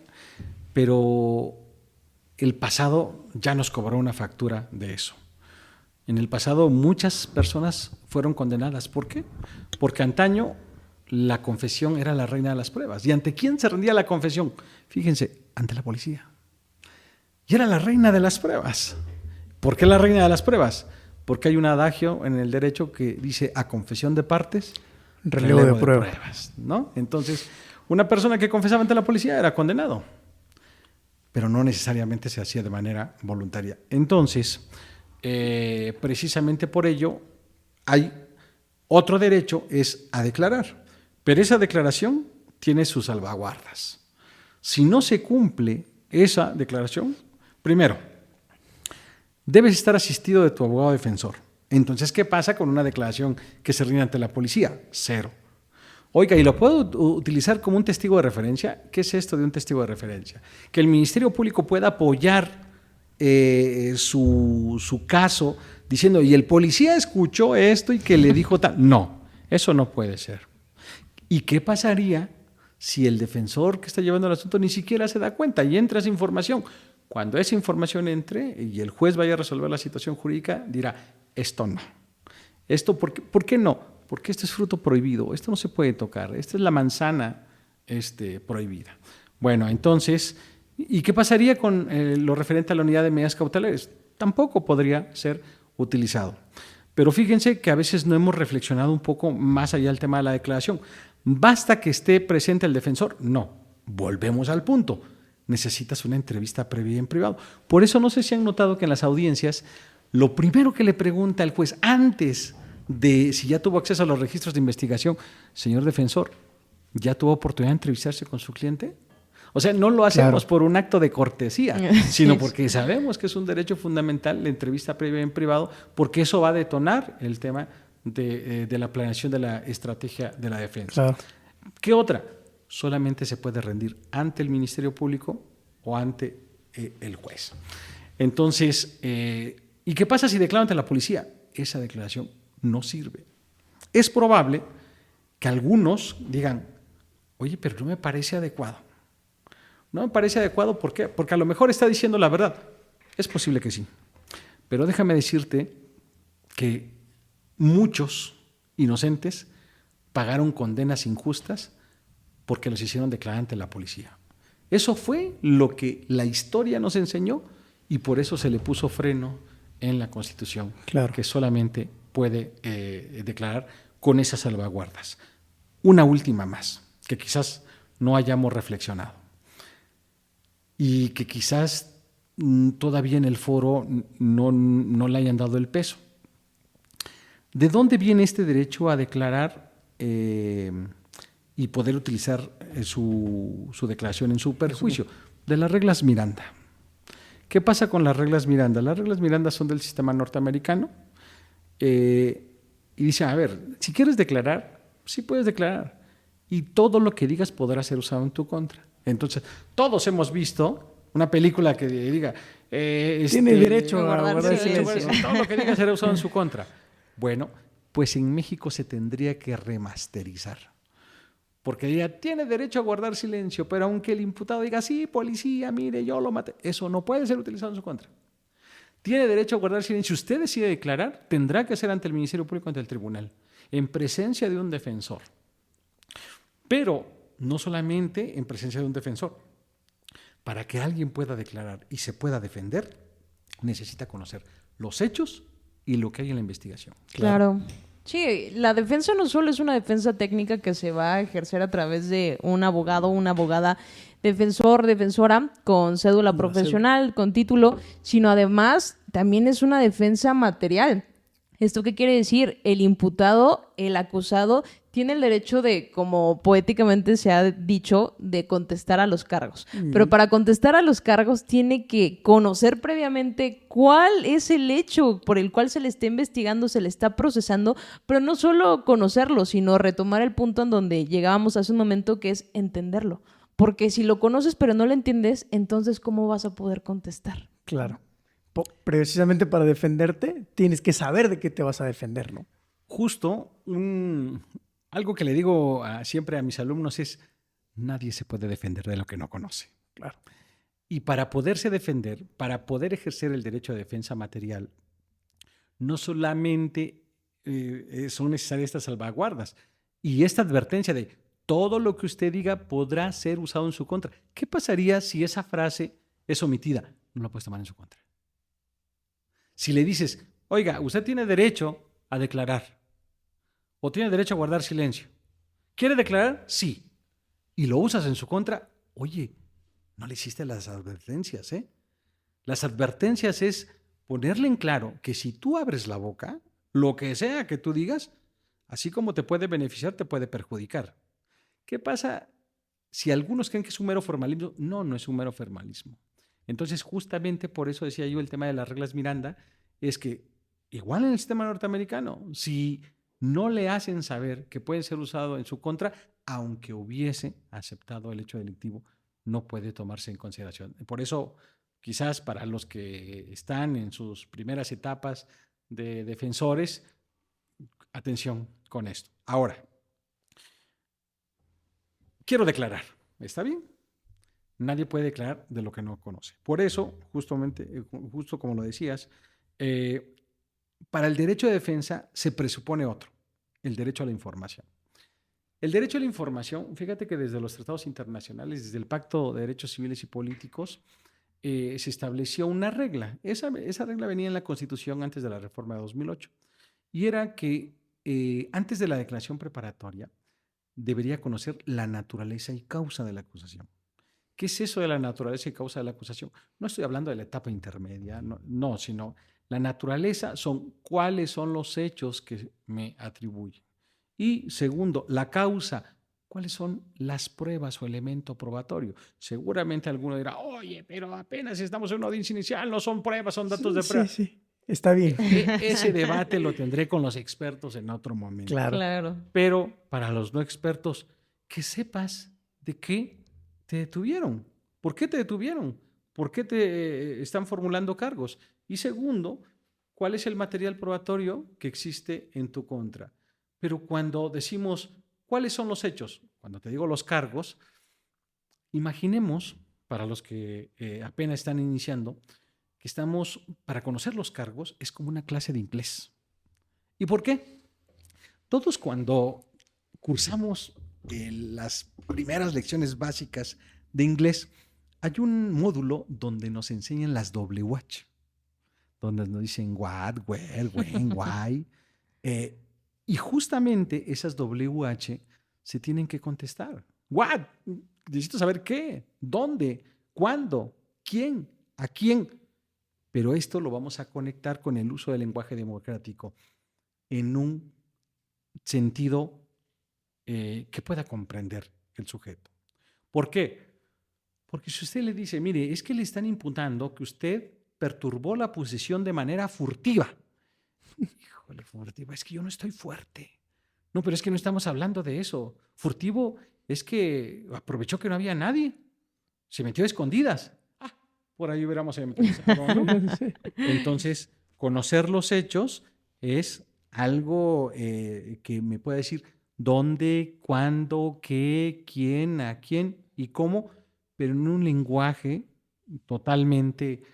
pero el pasado ya nos cobró una factura de eso. En el pasado muchas personas fueron condenadas. ¿Por qué? Porque antaño la confesión era la reina de las pruebas. ¿Y ante quién se rendía la confesión? Fíjense, ante la policía. Y era la reina de las pruebas. ¿Por qué la reina de las pruebas? Porque hay un adagio en el derecho que dice a confesión de partes, relevo de pruebas, ¿no? Entonces, una persona que confesaba ante la policía era condenado, pero no necesariamente se hacía de manera voluntaria. Entonces, precisamente por ello, hay otro derecho, es a declarar, pero esa declaración tiene sus salvaguardas. Si no se cumple esa declaración, primero, debes estar asistido de tu abogado defensor. Entonces, ¿qué pasa con una declaración que se rinde ante la policía? Cero. Oiga, ¿y lo puedo utilizar como un testigo de referencia? ¿Qué es esto de un testigo de referencia? Que el Ministerio Público pueda apoyar su caso diciendo, y el policía escuchó esto y que le dijo tal. No, eso no puede ser. ¿Y qué pasaría si el defensor que está llevando el asunto ni siquiera se da cuenta y entra esa información? Cuando esa información entre y el juez vaya a resolver la situación jurídica, dirá, esto no. ¿Por qué no? Porque esto es fruto prohibido, esto no se puede tocar, esta es la manzana prohibida. Bueno, entonces, ¿y qué pasaría con lo referente a la unidad de medidas cautelares? Tampoco podría ser utilizado. Pero fíjense que a veces no hemos reflexionado un poco más allá del tema de la declaración. ¿Basta que esté presente el defensor? No. Volvemos al punto. Necesitas una entrevista previa en privado. Por eso no sé si han notado que en las audiencias lo primero que le pregunta el juez antes de si ya tuvo acceso a los registros de investigación, señor defensor, ¿ya tuvo oportunidad de entrevistarse con su cliente? O sea, no lo hacemos por un acto de cortesía, sino porque sabemos que es un derecho fundamental la entrevista previa en privado, porque eso va a detonar el tema de la planeación de la estrategia de la defensa. Claro. ¿Qué otra? Solamente se puede rendir ante el Ministerio Público o ante el juez. Entonces, ¿y qué pasa si declaro ante la policía? Esa declaración no sirve. Es probable que algunos digan, oye, pero no me parece adecuado. No me parece adecuado, ¿por qué? Porque a lo mejor está diciendo la verdad. Es posible que sí. Pero déjame decirte que muchos inocentes pagaron condenas injustas porque los hicieron declarar ante la policía. Eso fue lo que la historia nos enseñó y por eso se le puso freno en la Constitución, Claro. que solamente puede declarar con esas salvaguardas. Una última más, que quizás no hayamos reflexionado y que quizás todavía en el foro no le hayan dado el peso. ¿De dónde viene este derecho a declarar y poder utilizar su declaración en su perjuicio? De las reglas Miranda. ¿Qué pasa con las reglas Miranda? Las reglas Miranda son del sistema norteamericano y dice, a ver, si quieres declarar, sí puedes declarar y todo lo que digas podrá ser usado en tu contra. Entonces, todos hemos visto una película que diga... Tiene derecho a guardar silencio. Todo lo que diga será usado en su contra. Bueno, pues en México se tendría que remasterizar. Porque diga, tiene derecho a guardar silencio, pero aunque el imputado diga, sí, policía, mire, yo lo maté, eso no puede ser utilizado en su contra. Tiene derecho a guardar silencio. Si usted decide declarar, tendrá que ser ante el Ministerio Público, ante el tribunal, en presencia de un defensor. Pero no solamente en presencia de un defensor. Para que alguien pueda declarar y se pueda defender, necesita conocer los hechos y lo que hay en la investigación. Claro. Sí, la defensa no solo es una defensa técnica que se va a ejercer a través de un abogado, una abogada, defensor, defensora, con cédula profesional, con título, sino además también es una defensa material. ¿Esto qué quiere decir? El imputado, el acusado, tiene el derecho de, como poéticamente se ha dicho, de contestar a los cargos. Pero para contestar a los cargos tiene que conocer previamente cuál es el hecho por el cual se le está investigando, se le está procesando, pero no solo conocerlo, sino retomar el punto en donde llegábamos hace un momento, que es entenderlo. Porque si lo conoces pero no lo entiendes, entonces ¿cómo vas a poder contestar? Claro. Precisamente para defenderte, tienes que saber de qué te vas a defender, ¿no? Justo, algo que le digo siempre a mis alumnos es, nadie se puede defender de lo que no conoce. Claro. Y para poderse defender, para poder ejercer el derecho de defensa material, no solamente son necesarias estas salvaguardas y esta advertencia de todo lo que usted diga podrá ser usado en su contra. ¿Qué pasaría si esa frase es omitida? No la puedes tomar en su contra. Si le dices, oiga, usted tiene derecho a declarar o tiene derecho a guardar silencio. ¿Quiere declarar? Sí. Y lo usas en su contra, oye, no le hiciste las advertencias, ¿eh? Las advertencias es ponerle en claro que si tú abres la boca, lo que sea que tú digas, así como te puede beneficiar, te puede perjudicar. ¿Qué pasa si algunos creen que es un mero formalismo? No, no es un mero formalismo. Entonces, justamente por eso decía yo el tema de las reglas Miranda, es que igual en el sistema norteamericano, si no le hacen saber que puede ser usado en su contra, aunque hubiese aceptado el hecho delictivo, no puede tomarse en consideración. Por eso, quizás para los que están en sus primeras etapas de defensores, atención con esto. Ahora, quiero declarar, ¿está bien? Nadie puede declarar de lo que no conoce. Por eso, justo como lo decías, para el derecho de defensa se presupone otro, el derecho a la información. El derecho a la información, fíjate que desde los tratados internacionales, desde el Pacto de Derechos Civiles y Políticos, se estableció una regla. Esa regla venía en la Constitución antes de la reforma de 2008. Y era que antes de la declaración preparatoria debería conocer la naturaleza y causa de la acusación. ¿Qué es eso de la naturaleza y causa de la acusación? No estoy hablando de la etapa intermedia, no, sino la naturaleza son cuáles son los hechos que me atribuyen. Y segundo, la causa, cuáles son las pruebas o elemento probatorio. Seguramente alguno dirá, oye, pero apenas estamos en una audiencia inicial, no son pruebas, son datos de prueba. Sí, está bien. Ese debate lo tendré con los expertos en otro momento. Claro. Pero para los no expertos, que sepas de qué te detuvieron. ¿Por qué te detuvieron? ¿Por qué te están formulando cargos? Y segundo, ¿cuál es el material probatorio que existe en tu contra? Pero cuando decimos, ¿cuáles son los hechos? Cuando te digo los cargos, imaginemos, para los que apenas están iniciando, que estamos, para conocer los cargos, es como una clase de inglés. ¿Y por qué? Todos cuando cursamos las primeras lecciones básicas de inglés, hay un módulo donde nos enseñan las WH, donde nos dicen what, where, when, why. Y justamente esas WH se tienen que contestar. What? Necesito saber qué, dónde, cuándo, quién, a quién. Pero esto lo vamos a conectar con el uso del lenguaje democrático en un sentido que pueda comprender el sujeto. ¿Por qué? Porque si usted le dice, mire, es que le están imputando que usted perturbó la posesión de manera furtiva. Híjole, furtiva, es que yo no estoy fuerte. No, pero es que no estamos hablando de eso. Furtivo es que aprovechó que no había nadie. Se metió a escondidas. Por ahí hubiéramos empezado, ¿no? Entonces, conocer los hechos es algo que me puede decir dónde, cuándo, qué, quién, a quién y cómo, pero en un lenguaje totalmente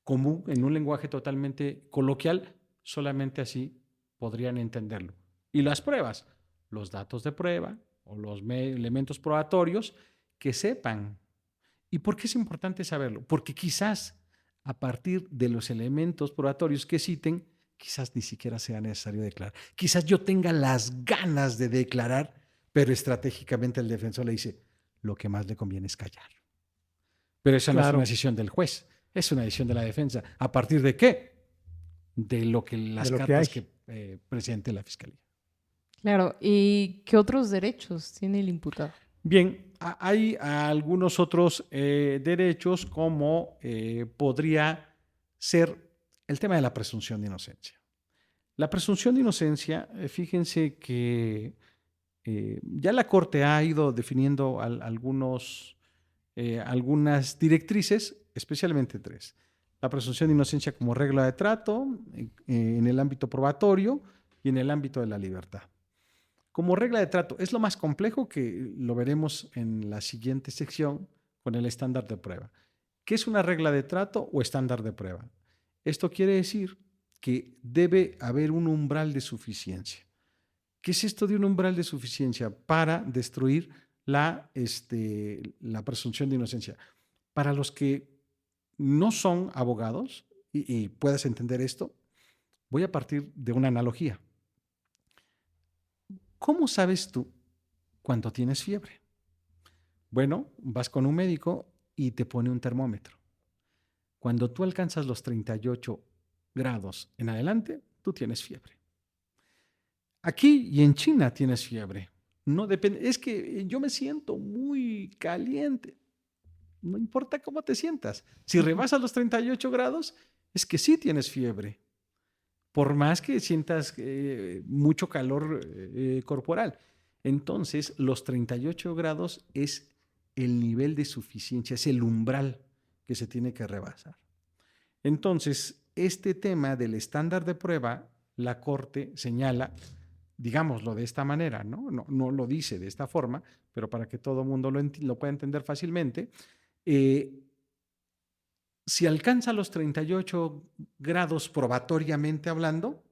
común, en un lenguaje totalmente coloquial, solamente así podrían entenderlo. Y las pruebas, los datos de prueba o los elementos probatorios que sepan. ¿Y por qué es importante saberlo? Porque quizás a partir de los elementos probatorios que citen, quizás ni siquiera sea necesario declarar. Quizás yo tenga las ganas de declarar, pero estratégicamente el defensor le dice, lo que más le conviene es callar. Pero esa no es una decisión del juez, es una decisión de la defensa. ¿A partir de qué? De lo que las cartas que presente la fiscalía. Claro, ¿y qué otros derechos tiene el imputado? Bien, hay algunos otros derechos como podría ser el tema de la presunción de inocencia. La presunción de inocencia, fíjense que ya la Corte ha ido definiendo algunas directrices, especialmente 3. La presunción de inocencia como regla de trato en el ámbito probatorio y en el ámbito de la libertad. Como regla de trato, es lo más complejo que lo veremos en la siguiente sección con el estándar de prueba. ¿Qué es una regla de trato o estándar de prueba? Esto quiere decir que debe haber un umbral de suficiencia. ¿Qué es esto de un umbral de suficiencia? Para destruir la presunción de inocencia. Para los que no son abogados, y puedas entender esto, voy a partir de una analogía. ¿Cómo sabes tú cuando tienes fiebre? Bueno, vas con un médico y te pone un termómetro. Cuando tú alcanzas los 38 grados en adelante, tú tienes fiebre. Aquí y en China tienes fiebre. No depende, es que yo me siento muy caliente. No importa cómo te sientas. Si rebasas los 38 grados, es que sí tienes fiebre. Por más que sientas mucho calor corporal. Entonces, los 38 grados es el nivel de suficiencia, es el umbral que se tiene que rebasar. Entonces, este tema del estándar de prueba, la Corte señala, digámoslo de esta manera, no lo dice de esta forma, pero para que todo el mundo lo pueda entender fácilmente, si alcanza los 38 grados probatoriamente hablando,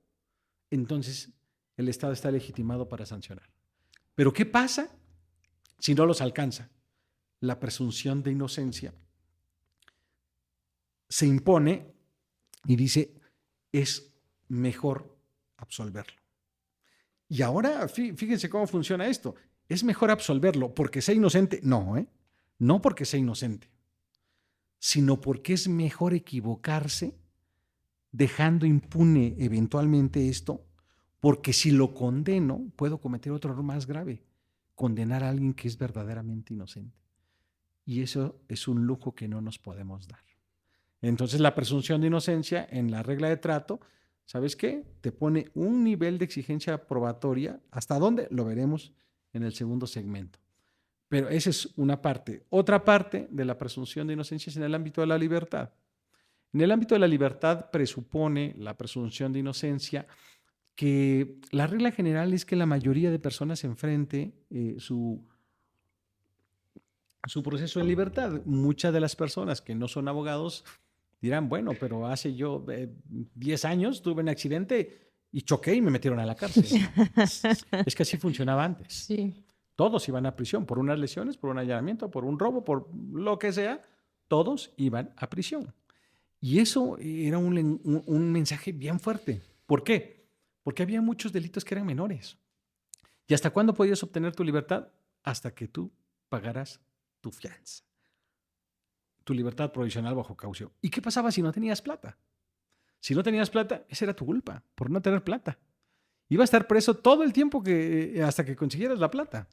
entonces el Estado está legitimado para sancionar. Pero ¿qué pasa si no los alcanza? La presunción de inocencia se impone y dice, es mejor absolverlo. Y ahora, fíjense cómo funciona esto. ¿Es mejor absolverlo porque sea inocente? No, no porque sea inocente, sino porque es mejor equivocarse dejando impune eventualmente esto, porque si lo condeno, puedo cometer otro error más grave, condenar a alguien que es verdaderamente inocente. Y eso es un lujo que no nos podemos dar. Entonces, la presunción de inocencia en la regla de trato, ¿sabes qué? Te pone un nivel de exigencia probatoria. ¿Hasta dónde? Lo veremos en el segundo segmento. Pero esa es una parte. Otra parte de la presunción de inocencia es en el ámbito de la libertad. En el ámbito de la libertad presupone la presunción de inocencia que la regla general es que la mayoría de personas enfrente su proceso en libertad. Muchas de las personas que no son abogados dirán, bueno, pero hace yo 10 años tuve un accidente y choqué y me metieron a la cárcel. Es que así funcionaba antes. Sí. Todos iban a prisión por unas lesiones, por un allanamiento, por un robo, por lo que sea. Todos iban a prisión. Y eso era un mensaje bien fuerte. ¿Por qué? Porque había muchos delitos que eran menores. ¿Y hasta cuándo podías obtener tu libertad? Hasta que tú pagaras tu fianza. Tu libertad provisional bajo caución. ¿Y qué pasaba si no tenías plata? Si no tenías plata, esa era tu culpa, por no tener plata. Iba a estar preso todo el tiempo hasta que consiguieras la plata.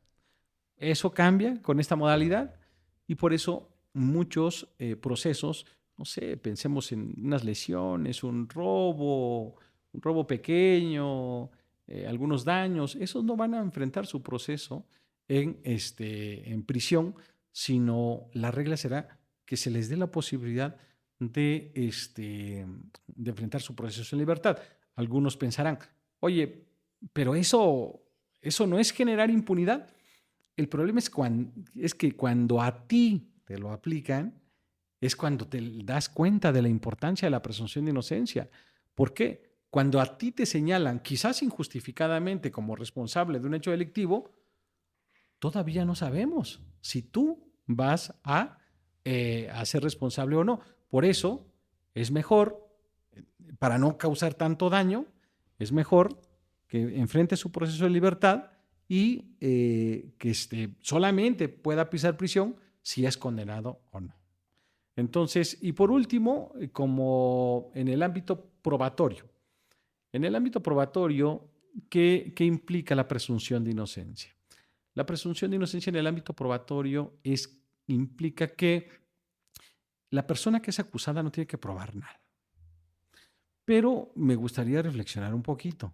Eso cambia con esta modalidad y por eso muchos procesos, no sé, pensemos en unas lesiones, un robo pequeño, algunos daños, esos no van a enfrentar su proceso en prisión, sino la regla será que se les dé la posibilidad de enfrentar su proceso en libertad. Algunos pensarán, oye, pero eso no es generar impunidad. El problema es que cuando a ti te lo aplican, es cuando te das cuenta de la importancia de la presunción de inocencia. ¿Por qué? Cuando a ti te señalan, quizás injustificadamente, como responsable de un hecho delictivo, todavía no sabemos si tú vas a ser responsable o no. Por eso es mejor, para no causar tanto daño, es mejor que enfrente su proceso de libertad y que solamente pueda pisar prisión si es condenado o no. Entonces, y por último, como en el ámbito probatorio. En el ámbito probatorio, ¿qué implica la presunción de inocencia? La presunción de inocencia en el ámbito probatorio implica que la persona que es acusada no tiene que probar nada. Pero me gustaría reflexionar un poquito.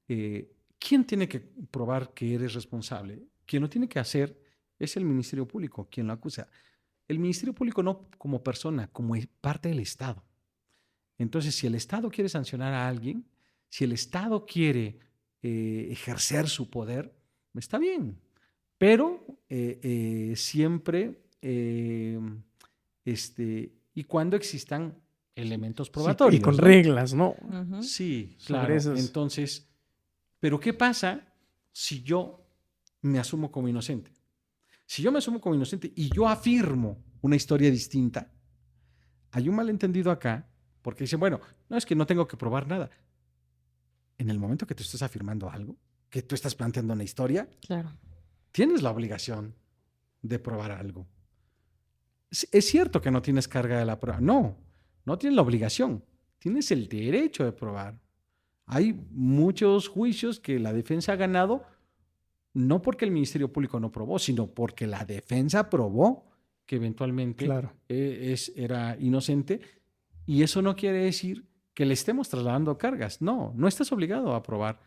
¿Quién tiene que probar que eres responsable? Quien lo tiene que hacer es el Ministerio Público, quien lo acusa. El Ministerio Público no como persona, como parte del Estado. Entonces, si el Estado quiere sancionar a alguien, si el Estado quiere ejercer su poder, está bien. Pero siempre y cuando existan elementos probatorios. Sí, y con ¿no? reglas, ¿no? Ujú. Sí, claro. Entonces, pero ¿qué pasa si yo me asumo como inocente? Si yo me asumo como inocente y yo afirmo una historia distinta, hay un malentendido acá, porque dicen, bueno, no es que no tengo que probar nada. En el momento que tú estás afirmando algo, que tú estás planteando una historia, Claro. tienes la obligación de probar algo. Es cierto que no tienes carga de la prueba. No tienes la obligación. Tienes el derecho de probar. Hay muchos juicios que la defensa ha ganado no porque el Ministerio Público no probó, sino porque la defensa probó que eventualmente era inocente. Y eso no quiere decir que le estemos trasladando cargas. No estás obligado a probar.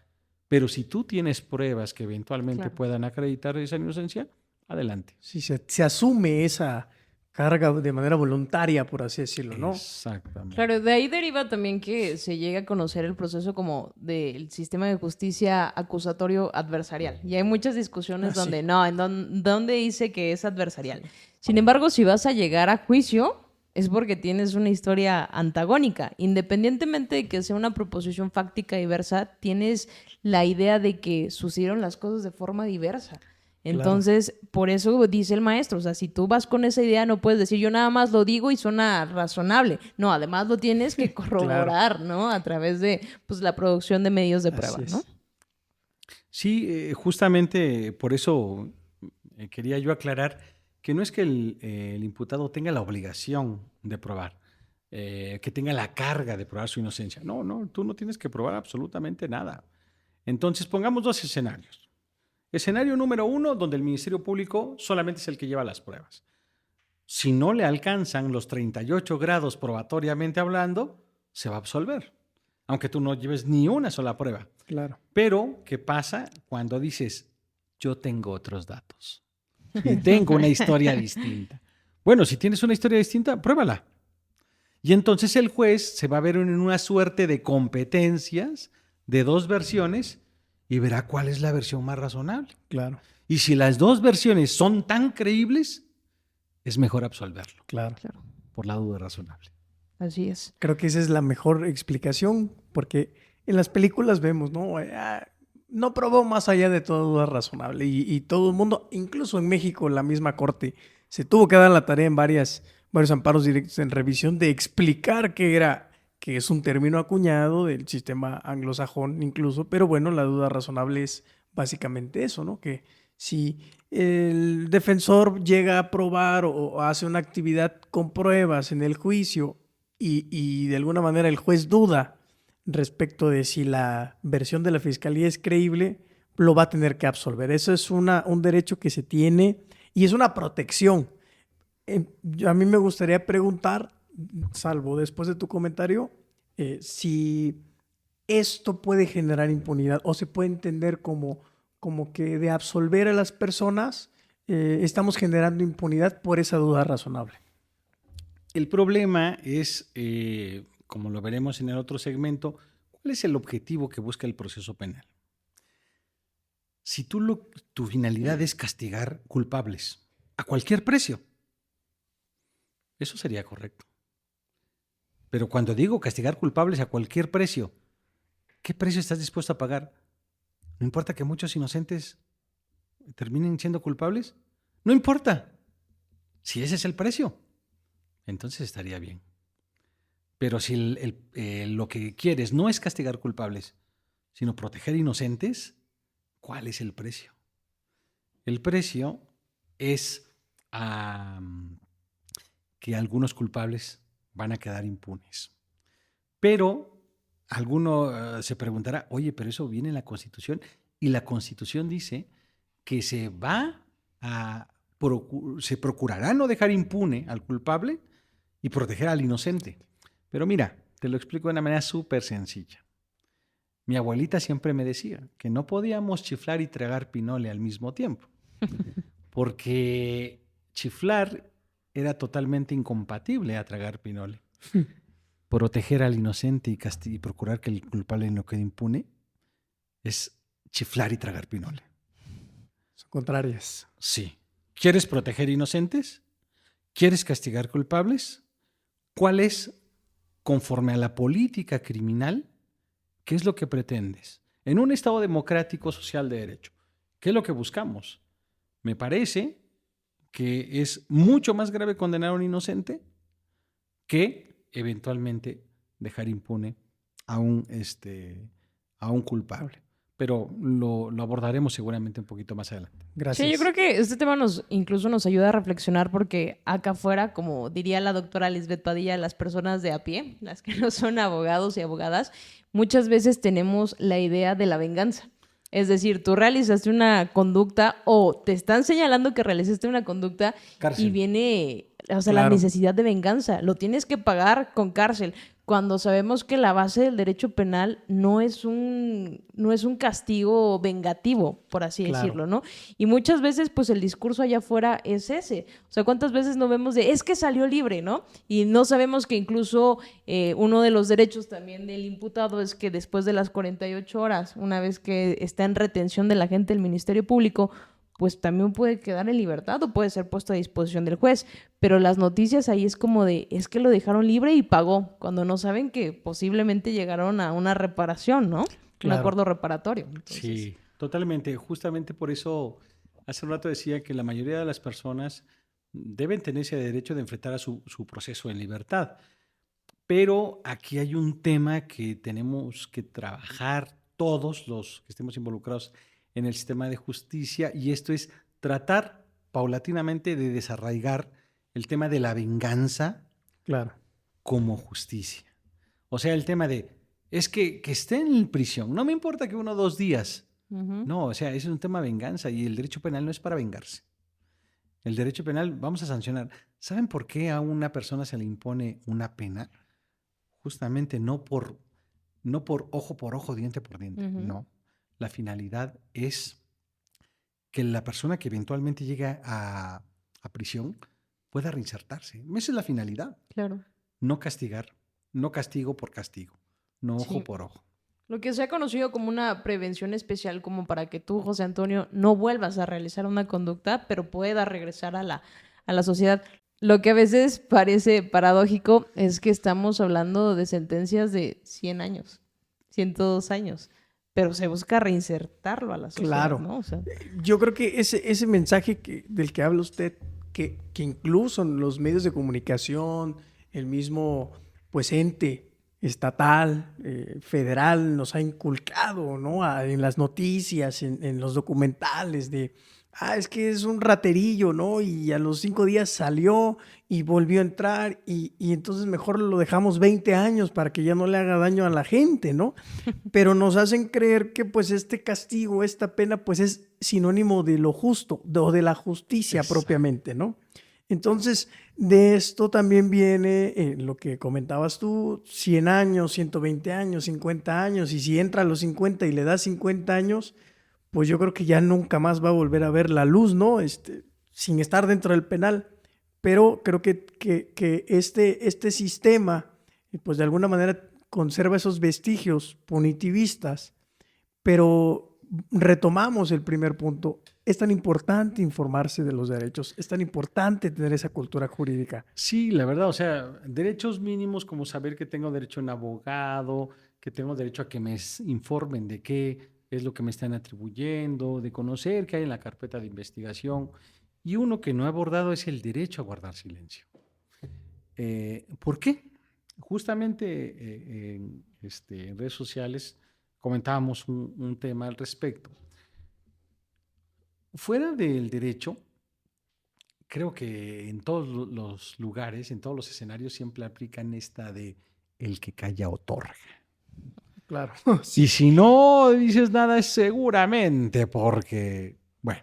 Pero si tú tienes pruebas que eventualmente puedan acreditar esa inocencia, adelante. Sí, se asume esa carga de manera voluntaria, por así decirlo, ¿no? Exactamente. Claro, de ahí deriva también que se llegue a conocer el proceso como del sistema de justicia acusatorio adversarial. Y hay muchas discusiones donde ¿dónde dice que es adversarial? Sin embargo, si vas a llegar a juicio, es porque tienes una historia antagónica. Independientemente de que sea una proposición fáctica diversa, tienes la idea de que sucedieron las cosas de forma diversa. Entonces, por eso dice el maestro, o sea, si tú vas con esa idea, no puedes decir yo nada más lo digo y suena razonable. No, además lo tienes que corroborar, ¿no? A través de la producción de medios de prueba, ¿no? Sí, justamente por eso quería yo aclarar que no es que el imputado tenga la obligación de probar, que tenga la carga de probar su inocencia. No, tú no tienes que probar absolutamente nada. Entonces, pongamos dos escenarios. Escenario número 1, donde el Ministerio Público solamente es el que lleva las pruebas. Si no le alcanzan los 38 grados probatoriamente hablando, se va a absolver, aunque tú no lleves ni una sola prueba. Claro. Pero, ¿qué pasa cuando dices, yo tengo otros datos y tengo una historia distinta? Bueno, si tienes una historia distinta, pruébala. Y entonces el juez se va a ver en una suerte de competencias de dos versiones y verá cuál es la versión más razonable. Claro. Y si las dos versiones son tan creíbles, es mejor absolverlo. Claro. Por la duda razonable. Así es. Creo que esa es la mejor explicación, porque en las películas vemos, ¿no? No probó más allá de toda duda razonable. Y todo el mundo, incluso en México, la misma corte, se tuvo que dar la tarea en varios amparos directos en revisión de explicar que es un término acuñado del sistema anglosajón incluso, pero bueno, la duda razonable es básicamente eso, ¿no? Que si el defensor llega a probar o hace una actividad con pruebas en el juicio y de alguna manera el juez duda respecto de si la versión de la fiscalía es creíble, lo va a tener que absolver. Eso es un derecho que se tiene y es una protección. A mí me gustaría preguntar, Salvo, después de tu comentario, si esto puede generar impunidad o se puede entender como como que de absolver a las personas, estamos generando impunidad por esa duda razonable. El problema es, como lo veremos en el otro segmento, ¿cuál es el objetivo que busca el proceso penal? Si tu finalidad es castigar culpables a cualquier precio, eso sería correcto. Pero cuando digo castigar culpables a cualquier precio, ¿qué precio estás dispuesto a pagar? ¿No importa que muchos inocentes terminen siendo culpables? No importa. Si ese es el precio, entonces estaría bien. Pero si lo que quieres no es castigar culpables, sino proteger inocentes, ¿cuál es el precio? El precio es que algunos culpables van a quedar impunes. Pero alguno se preguntará, oye, pero eso viene en la Constitución, y la Constitución dice que se procurará no dejar impune al culpable y proteger al inocente. Pero mira, te lo explico de una manera súper sencilla. Mi abuelita siempre me decía que no podíamos chiflar y tragar pinole al mismo tiempo, porque chiflar era totalmente incompatible a tragar pinole. Proteger al inocente y procurar que el culpable no quede impune es chiflar y tragar pinole. Son contrarias. Sí. ¿Quieres proteger inocentes? ¿Quieres castigar culpables? ¿Cuál es, conforme a la política criminal, qué es lo que pretendes? En un Estado democrático social de derecho, ¿qué es lo que buscamos? Me parece que es mucho más grave condenar a un inocente que eventualmente dejar impune a un culpable. Pero lo abordaremos seguramente un poquito más adelante. Gracias. Sí, yo creo que este tema incluso nos ayuda a reflexionar porque acá afuera, como diría la doctora Lisbeth Padilla, las personas de a pie, las que no son abogados y abogadas, muchas veces tenemos la idea de la venganza. Es decir, tú realizaste una conducta o te están señalando que realizaste una conducta Cárcel. y viene, o sea, Claro. la necesidad de venganza. Lo tienes que pagar con cárcel. Cuando sabemos que la base del derecho penal no es un castigo vengativo, por así Claro. decirlo, ¿no? Y muchas veces, pues, el discurso allá afuera es ese. O sea, ¿cuántas veces no vemos es que salió libre, ¿no? Y no sabemos que incluso uno de los derechos también del imputado es que después de las 48 horas, una vez que está en retención del agente del Ministerio Público, pues también puede quedar en libertad o puede ser puesto a disposición del juez. Pero las noticias ahí es como es que lo dejaron libre y pagó, cuando no saben que posiblemente llegaron a una reparación, ¿no? Claro. Un acuerdo reparatorio. Entonces, Sí, totalmente. Justamente por eso hace un rato decía que la mayoría de las personas deben tener ese derecho de enfrentar a su proceso en libertad. Pero aquí hay un tema que tenemos que trabajar todos los que estemos involucrados en el sistema de justicia, y esto es tratar paulatinamente de desarraigar el tema de la venganza Claro. como justicia. O sea, el tema de, es que esté en prisión, no me importa que 1 o 2 días. ujú. No, o sea, ese es un tema de venganza y el derecho penal no es para vengarse. El derecho penal, vamos a sancionar. ¿Saben por qué a una persona se le impone una pena? Justamente no por ojo por ojo, diente por diente. Ujú. No. La finalidad es que la persona que eventualmente llega a prisión pueda reinsertarse. Esa es la finalidad. Claro. No castigar, no castigo por castigo, no ojo Sí. por ojo. Lo que se ha conocido como una prevención especial, como para que tú, José Antonio, no vuelvas a realizar una conducta, pero puedas regresar a la sociedad. Lo que a veces parece paradójico es que estamos hablando de sentencias de 100 años, 102 años, pero se busca reinsertarlo a la sociedad, Claro. ¿no? O sea, Yo creo que ese mensaje del que habla usted, que incluso en los medios de comunicación, el mismo pues ente estatal, federal, nos ha inculcado, ¿no? En las noticias, en los documentales es que es un raterillo, ¿no? Y a los 5 días salió y volvió a entrar y entonces mejor lo dejamos 20 años para que ya no le haga daño a la gente, ¿no? Pero nos hacen creer que pues este castigo, esta pena, pues es sinónimo de lo justo, o de la justicia Exacto. propiamente, ¿no? Entonces, de esto también viene lo que comentabas tú, 100 años, 120 años, 50 años, y si entra a los 50 y le das 50 años, pues yo creo que ya nunca más va a volver a ver la luz, ¿no? Sin estar dentro del penal. Pero creo que este sistema, pues de alguna manera conserva esos vestigios punitivistas, pero retomamos el primer punto. Es tan importante informarse de los derechos, es tan importante tener esa cultura jurídica. Sí, la verdad, o sea, derechos mínimos como saber que tengo derecho a un abogado, que tengo derecho a que me informen de qué es lo que me están atribuyendo, de conocer qué hay en la carpeta de investigación. Y uno que no he abordado es el derecho a guardar silencio. ¿Por qué? Justamente en redes sociales comentábamos un tema al respecto. Fuera del derecho, creo que en todos los lugares, en todos los escenarios, siempre aplican esta de el que calla otorga. Claro. Y si no dices nada es seguramente porque, bueno,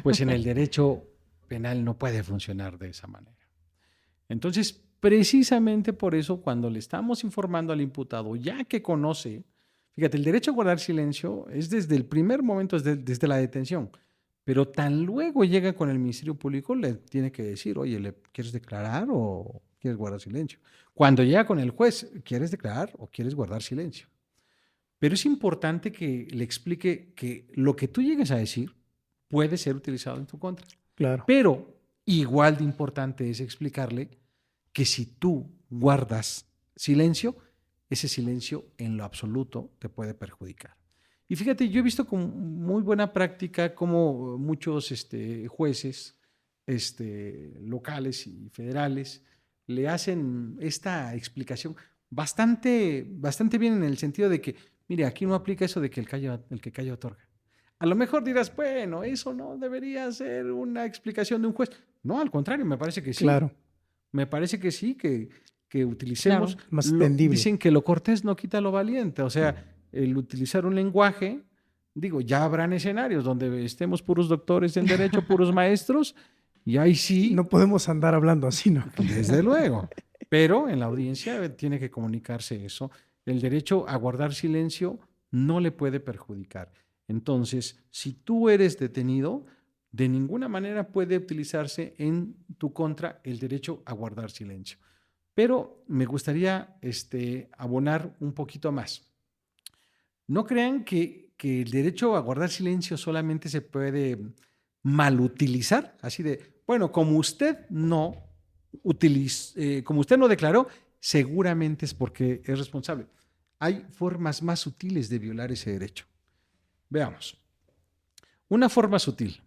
pues en el derecho penal no puede funcionar de esa manera. Entonces, precisamente por eso, cuando le estamos informando al imputado, ya que conoce, fíjate, el derecho a guardar silencio es desde el primer momento, desde la detención, pero tan luego llega con el Ministerio Público, le tiene que decir, oye, ¿le quieres declarar o quieres guardar silencio? Cuando llega con el juez, ¿quieres declarar o quieres guardar silencio? Pero es importante que le explique que lo que tú llegues a decir puede ser utilizado en tu contra. Claro. Pero igual de importante es explicarle que si tú guardas silencio, ese silencio en lo absoluto te puede perjudicar. Y fíjate, yo he visto con muy buena práctica cómo muchos jueces locales y federales le hacen esta explicación bastante bien en el sentido de que, mire, aquí no aplica eso de que el que calla otorga. A lo mejor dirás, bueno, eso no debería ser una explicación de un juez. No, al contrario, me parece que sí. Claro. Me parece que sí, que utilicemos. Claro. Más entendible. Dicen que lo cortés no quita lo valiente. O sea, el utilizar un lenguaje, digo, ya habrán escenarios donde estemos puros doctores en derecho, puros maestros, y ahí sí. No podemos andar hablando así, ¿no? Desde luego. Pero en la audiencia tiene que comunicarse eso. El derecho a guardar silencio no le puede perjudicar. Entonces, si tú eres detenido, de ninguna manera puede utilizarse en tu contra el derecho a guardar silencio. Pero me gustaría abonar un poquito más. No crean que el derecho a guardar silencio solamente se puede malutilizar, así de, bueno, como usted no declaró, seguramente es porque es responsable. Hay formas más sutiles de violar ese derecho. Veamos. Una forma sutil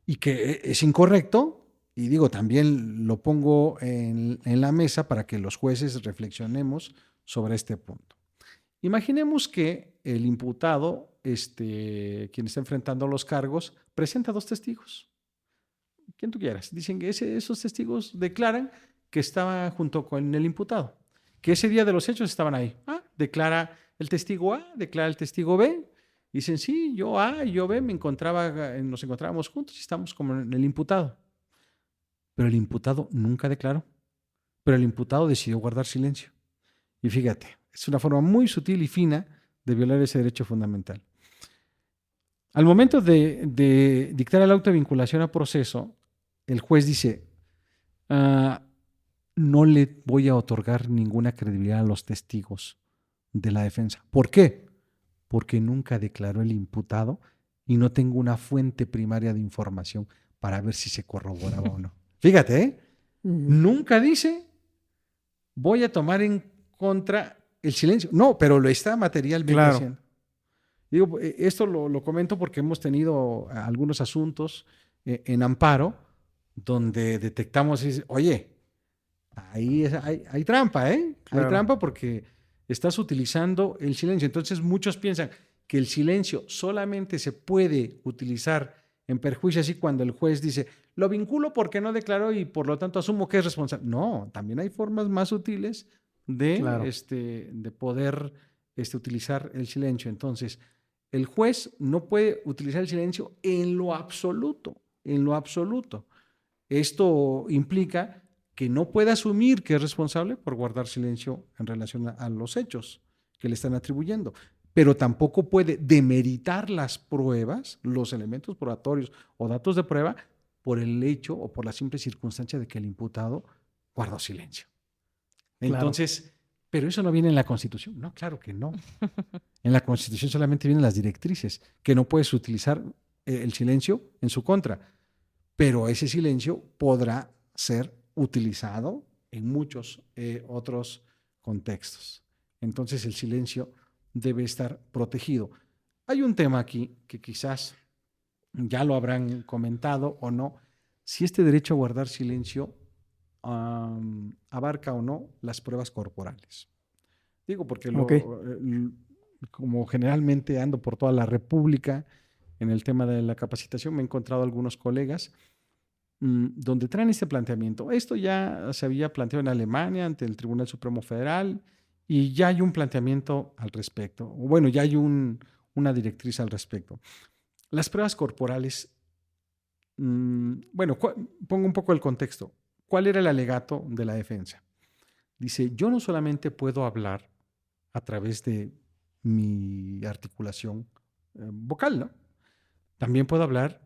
y que es incorrecto, y digo, también lo pongo en la mesa para que los jueces reflexionemos sobre este punto. Imaginemos que el imputado, quien está enfrentando los cargos, presenta 2 testigos. Quien tú quieras. Dicen que esos testigos declaran que estaba junto con el imputado, que ese día de los hechos estaban ahí. Declara el testigo A, declara el testigo B. Dicen, sí, yo A y yo B nos encontrábamos juntos y estamos como en el imputado. Pero el imputado nunca declaró. Pero el imputado decidió guardar silencio. Y fíjate, es una forma muy sutil y fina de violar ese derecho fundamental. Al momento de dictar el auto de vinculación a proceso, el juez dice, no le voy a otorgar ninguna credibilidad a los testigos de la defensa. ¿Por qué? Porque nunca declaró el imputado y no tengo una fuente primaria de información para ver si se corroboraba o no. Fíjate, nunca dice, voy a tomar en contra el silencio. No, pero lo está materialmente haciendo. Digo, esto lo comento porque hemos tenido algunos asuntos en amparo donde detectamos, oye, ahí hay trampa, ¿eh? Claro. Hay trampa porque estás utilizando el silencio. Entonces muchos piensan que el silencio solamente se puede utilizar en perjuicio así cuando el juez dice, lo vinculo porque no declaró y por lo tanto asumo que es responsable. No, también hay formas más sutiles de poder utilizar el silencio. Entonces, el juez no puede utilizar el silencio en lo absoluto, en lo absoluto. Esto implica que no puede asumir que es responsable por guardar silencio en relación a los hechos que le están atribuyendo. pero tampoco puede demeritar las pruebas, los elementos probatorios o datos de prueba por el hecho o por la simple circunstancia de que el imputado guardó silencio. Entonces, pero eso no viene en la Constitución. No, claro que no. En la Constitución solamente vienen las directrices, que no puedes utilizar el silencio en su contra, pero ese silencio podrá ser utilizado en muchos otros contextos. Entonces el silencio debe estar protegido. Hay un tema aquí que quizás ya lo habrán comentado o no, si este derecho a guardar silencio abarca o no las pruebas corporales. Digo porque como generalmente ando por toda la República en el tema de la capacitación, me he encontrado algunos colegas donde traen este planteamiento. Esto ya se había planteado en Alemania ante el Tribunal Supremo Federal y ya hay un planteamiento al respecto. Bueno, ya hay una directriz al respecto. Las pruebas corporales, bueno, pongo un poco el contexto. ¿Cuál era el alegato de la defensa? Dice, yo no solamente puedo hablar a través de mi articulación vocal, ¿no? También puedo hablar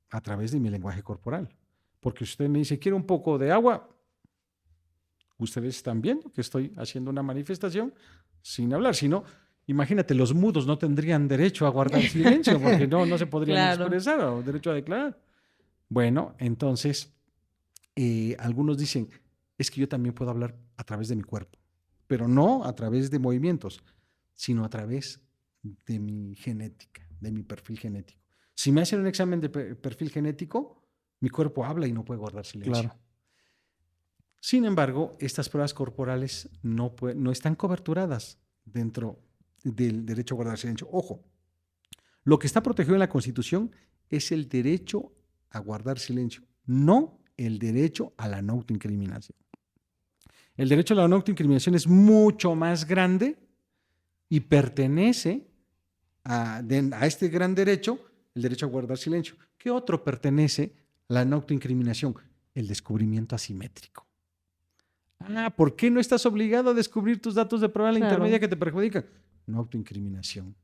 a través de mi lenguaje corporal. Porque si usted me dice, quiero un poco de agua, ustedes están viendo que estoy haciendo una manifestación sin hablar. Si no, imagínate, los mudos no tendrían derecho a guardar silencio porque no se podrían expresar o derecho a declarar. Bueno, entonces, algunos dicen, es que yo también puedo hablar a través de mi cuerpo, pero no a través de movimientos, sino a través de mi genética, de mi perfil genético. Si me hacen un examen de perfil genético, mi cuerpo habla y no puede guardar silencio. Claro. Sin embargo, estas pruebas corporales no están coberturadas dentro del derecho a guardar silencio. Ojo, lo que está protegido en la Constitución es el derecho a guardar silencio, no el derecho a la no autoincriminación. El derecho a la no autoincriminación es mucho más grande y pertenece a este gran derecho, el derecho a guardar silencio. ¿Qué otro pertenece a la no autoincriminación? El descubrimiento asimétrico. ¿Por qué no estás obligado a descubrir tus datos de prueba en la intermedia que te perjudican? No autoincriminación.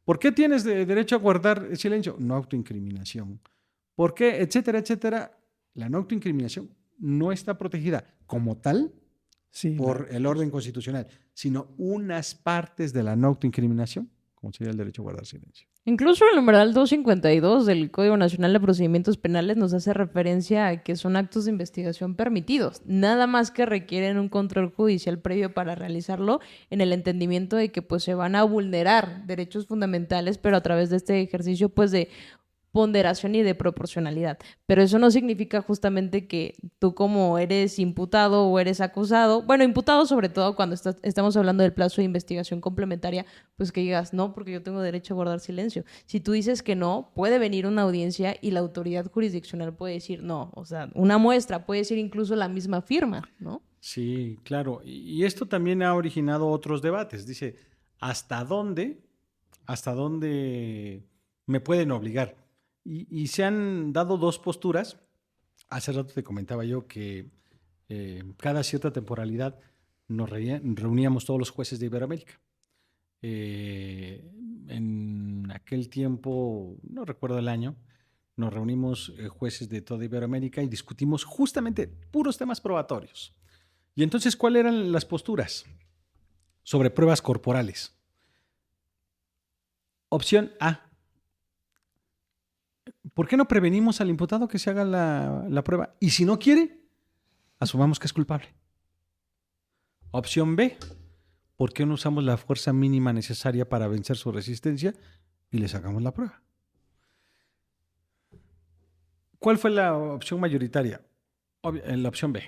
¿Por qué tienes derecho a guardar silencio? No autoincriminación. ¿Por qué? Etcétera, etcétera. La no autoincriminación no está protegida como tal por el orden constitucional, sino unas partes de la no autoincriminación, como sería el derecho a guardar silencio. Incluso el numeral 252 del Código Nacional de Procedimientos Penales nos hace referencia a que son actos de investigación permitidos, nada más que requieren un control judicial previo para realizarlo, en el entendimiento de que pues se van a vulnerar derechos fundamentales, pero a través de este ejercicio pues de ponderación y de proporcionalidad. Pero eso no significa justamente que tú, como eres imputado o eres acusado, bueno, imputado sobre todo cuando estamos hablando del plazo de investigación complementaria, pues que digas, no, porque yo tengo derecho a guardar silencio. Si tú dices que no, puede venir una audiencia y la autoridad jurisdiccional puede decir no. O sea, una muestra, puede decir incluso la misma firma, ¿no? Sí, claro. Y esto también ha originado otros debates. Dice, ¿hasta dónde me pueden obligar? Y se han dado dos posturas. Hace rato te comentaba yo que cada cierta temporalidad nos reuníamos todos los jueces de Iberoamérica. En aquel tiempo, no recuerdo el año, nos reunimos jueces de toda Iberoamérica y discutimos justamente puros temas probatorios. Y entonces, ¿cuáles eran las posturas sobre pruebas corporales? Opción A. ¿Por qué no prevenimos al imputado que se haga la prueba? Y si no quiere, asumamos que es culpable. Opción B. ¿Por qué no usamos la fuerza mínima necesaria para vencer su resistencia y le sacamos la prueba? ¿Cuál fue la opción mayoritaria? La opción B.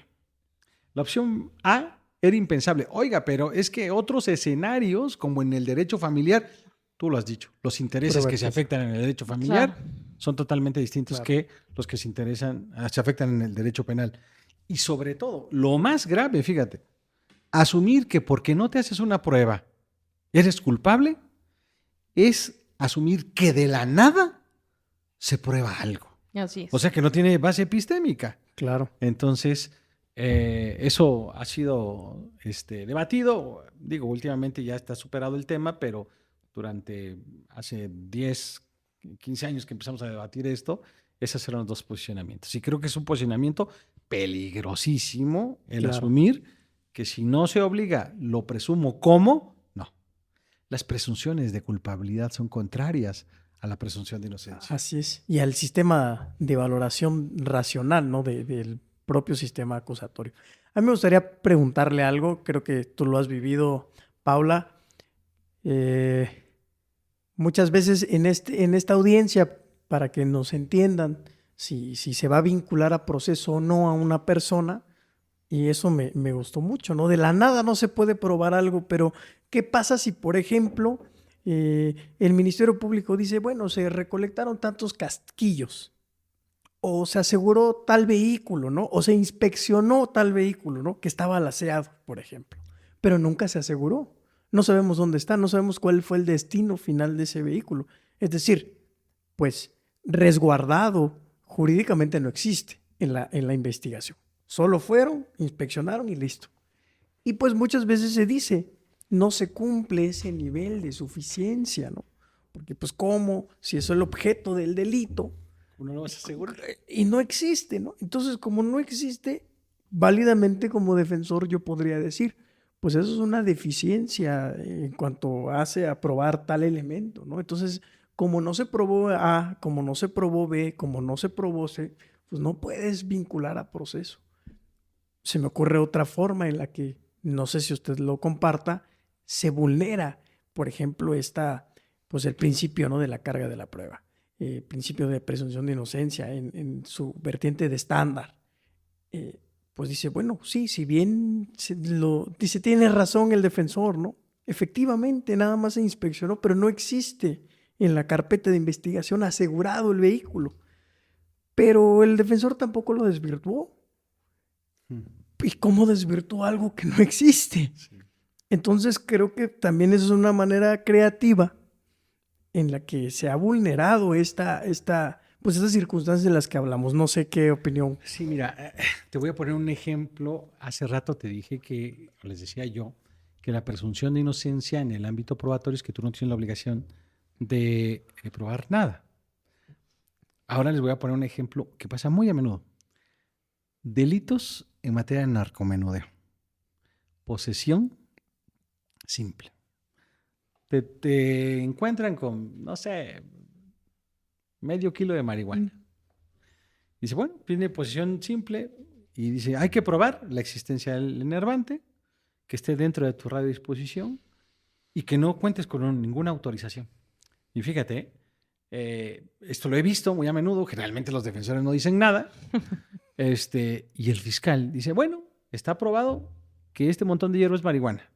La opción A era impensable. Oiga, pero es que otros escenarios, como en el derecho familiar, tú lo has dicho, los intereses que se afectan en el derecho familiar son totalmente distintos que los que se afectan en el derecho penal. Y sobre todo, lo más grave, fíjate, asumir que porque no te haces una prueba eres culpable es asumir que de la nada se prueba algo. Así es. O sea, que no tiene base epistémica. Claro. Entonces, eso ha sido debatido. Digo, últimamente ya está superado el tema, pero durante hace 10, 15 años que empezamos a debatir esto, esos eran los dos posicionamientos. Y creo que es un posicionamiento peligrosísimo el asumir que si no se obliga, lo presumo como, no. Las presunciones de culpabilidad son contrarias a la presunción de inocencia. Así es. Y al sistema de valoración racional, ¿no? Del propio sistema acusatorio. A mí me gustaría preguntarle algo, creo que tú lo has vivido, Paula. Muchas veces en esta audiencia, para que nos entiendan si se va a vincular a proceso o no a una persona, y eso me gustó mucho, ¿no? De la nada no se puede probar algo, pero ¿qué pasa si, por ejemplo, el Ministerio Público dice, bueno, se recolectaron tantos casquillos, o se aseguró tal vehículo, ¿no? O se inspeccionó tal vehículo, ¿no? Que estaba balaceado, por ejemplo, pero nunca se aseguró. No sabemos dónde está, no sabemos cuál fue el destino final de ese vehículo. Es decir, pues resguardado jurídicamente no existe en la investigación. Solo fueron, inspeccionaron y listo. Y pues muchas veces se dice, no se cumple ese nivel de suficiencia, ¿no? Porque pues ¿cómo? Si eso es el objeto del delito. Uno no se asegura. Y no existe, ¿no? Entonces, como no existe, válidamente como defensor yo podría decir, pues eso es una deficiencia en cuanto hace a probar tal elemento, ¿no? Entonces, como no se probó A, como no se probó B, como no se probó C, pues no puedes vincular a proceso. Se me ocurre otra forma en la que, no sé si usted lo comparta, se vulnera, por ejemplo, pues el principio, ¿no? De la carga de la prueba, principio de presunción de inocencia en su vertiente de estándar. Pues dice, bueno, sí, si bien dice, tiene razón el defensor, ¿no? Efectivamente, nada más se inspeccionó, pero no existe en la carpeta de investigación asegurado el vehículo. Pero el defensor tampoco lo desvirtuó. ¿Y cómo desvirtuó algo que no existe? Sí. Entonces creo que también es una manera creativa en la que se ha vulnerado pues estas circunstancias de las que hablamos. No sé qué opinión. Sí, mira, te voy a poner un ejemplo. Hace rato te dije les decía yo, que la presunción de inocencia en el ámbito probatorio es que tú no tienes la obligación de probar nada. Ahora les voy a poner un ejemplo que pasa muy a menudo. Delitos en materia de narcomenudeo. Posesión simple. Te encuentran con, no sé, medio kilo de marihuana. Dice, bueno, tiene posesión simple y dice, hay que probar la existencia del enervante, que esté dentro de tu radio de disposición y que no cuentes con ninguna autorización. Y fíjate, esto lo he visto muy a menudo, generalmente los defensores no dicen nada, y el fiscal dice, bueno, está probado que este montón de hierro es marihuana.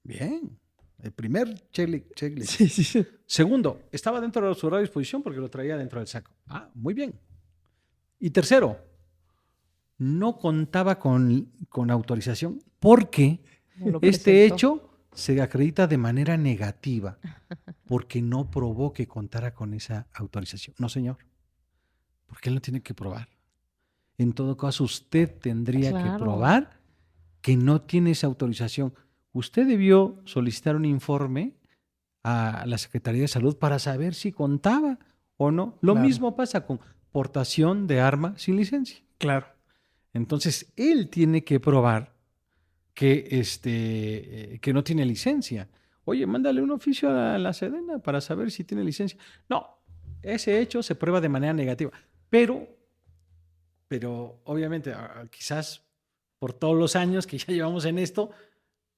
Bien, el primer checklist. Sí. Segundo, estaba dentro de su radio de disposición porque lo traía dentro del saco. Ah, muy bien. Y tercero, no contaba con autorización porque este hecho se acredita de manera negativa porque no probó que contara con esa autorización. No, señor, porque él no tiene que probar. En todo caso, usted tendría que probar que no tiene esa autorización. Usted debió solicitar un informe a la Secretaría de Salud para saber si contaba o no. Lo mismo pasa con portación de arma sin licencia. Claro. Entonces, él tiene que probar que no tiene licencia. Oye, mándale un oficio a la Sedena para saber si tiene licencia. No, ese hecho se prueba de manera negativa. Pero obviamente, quizás por todos los años que ya llevamos en esto,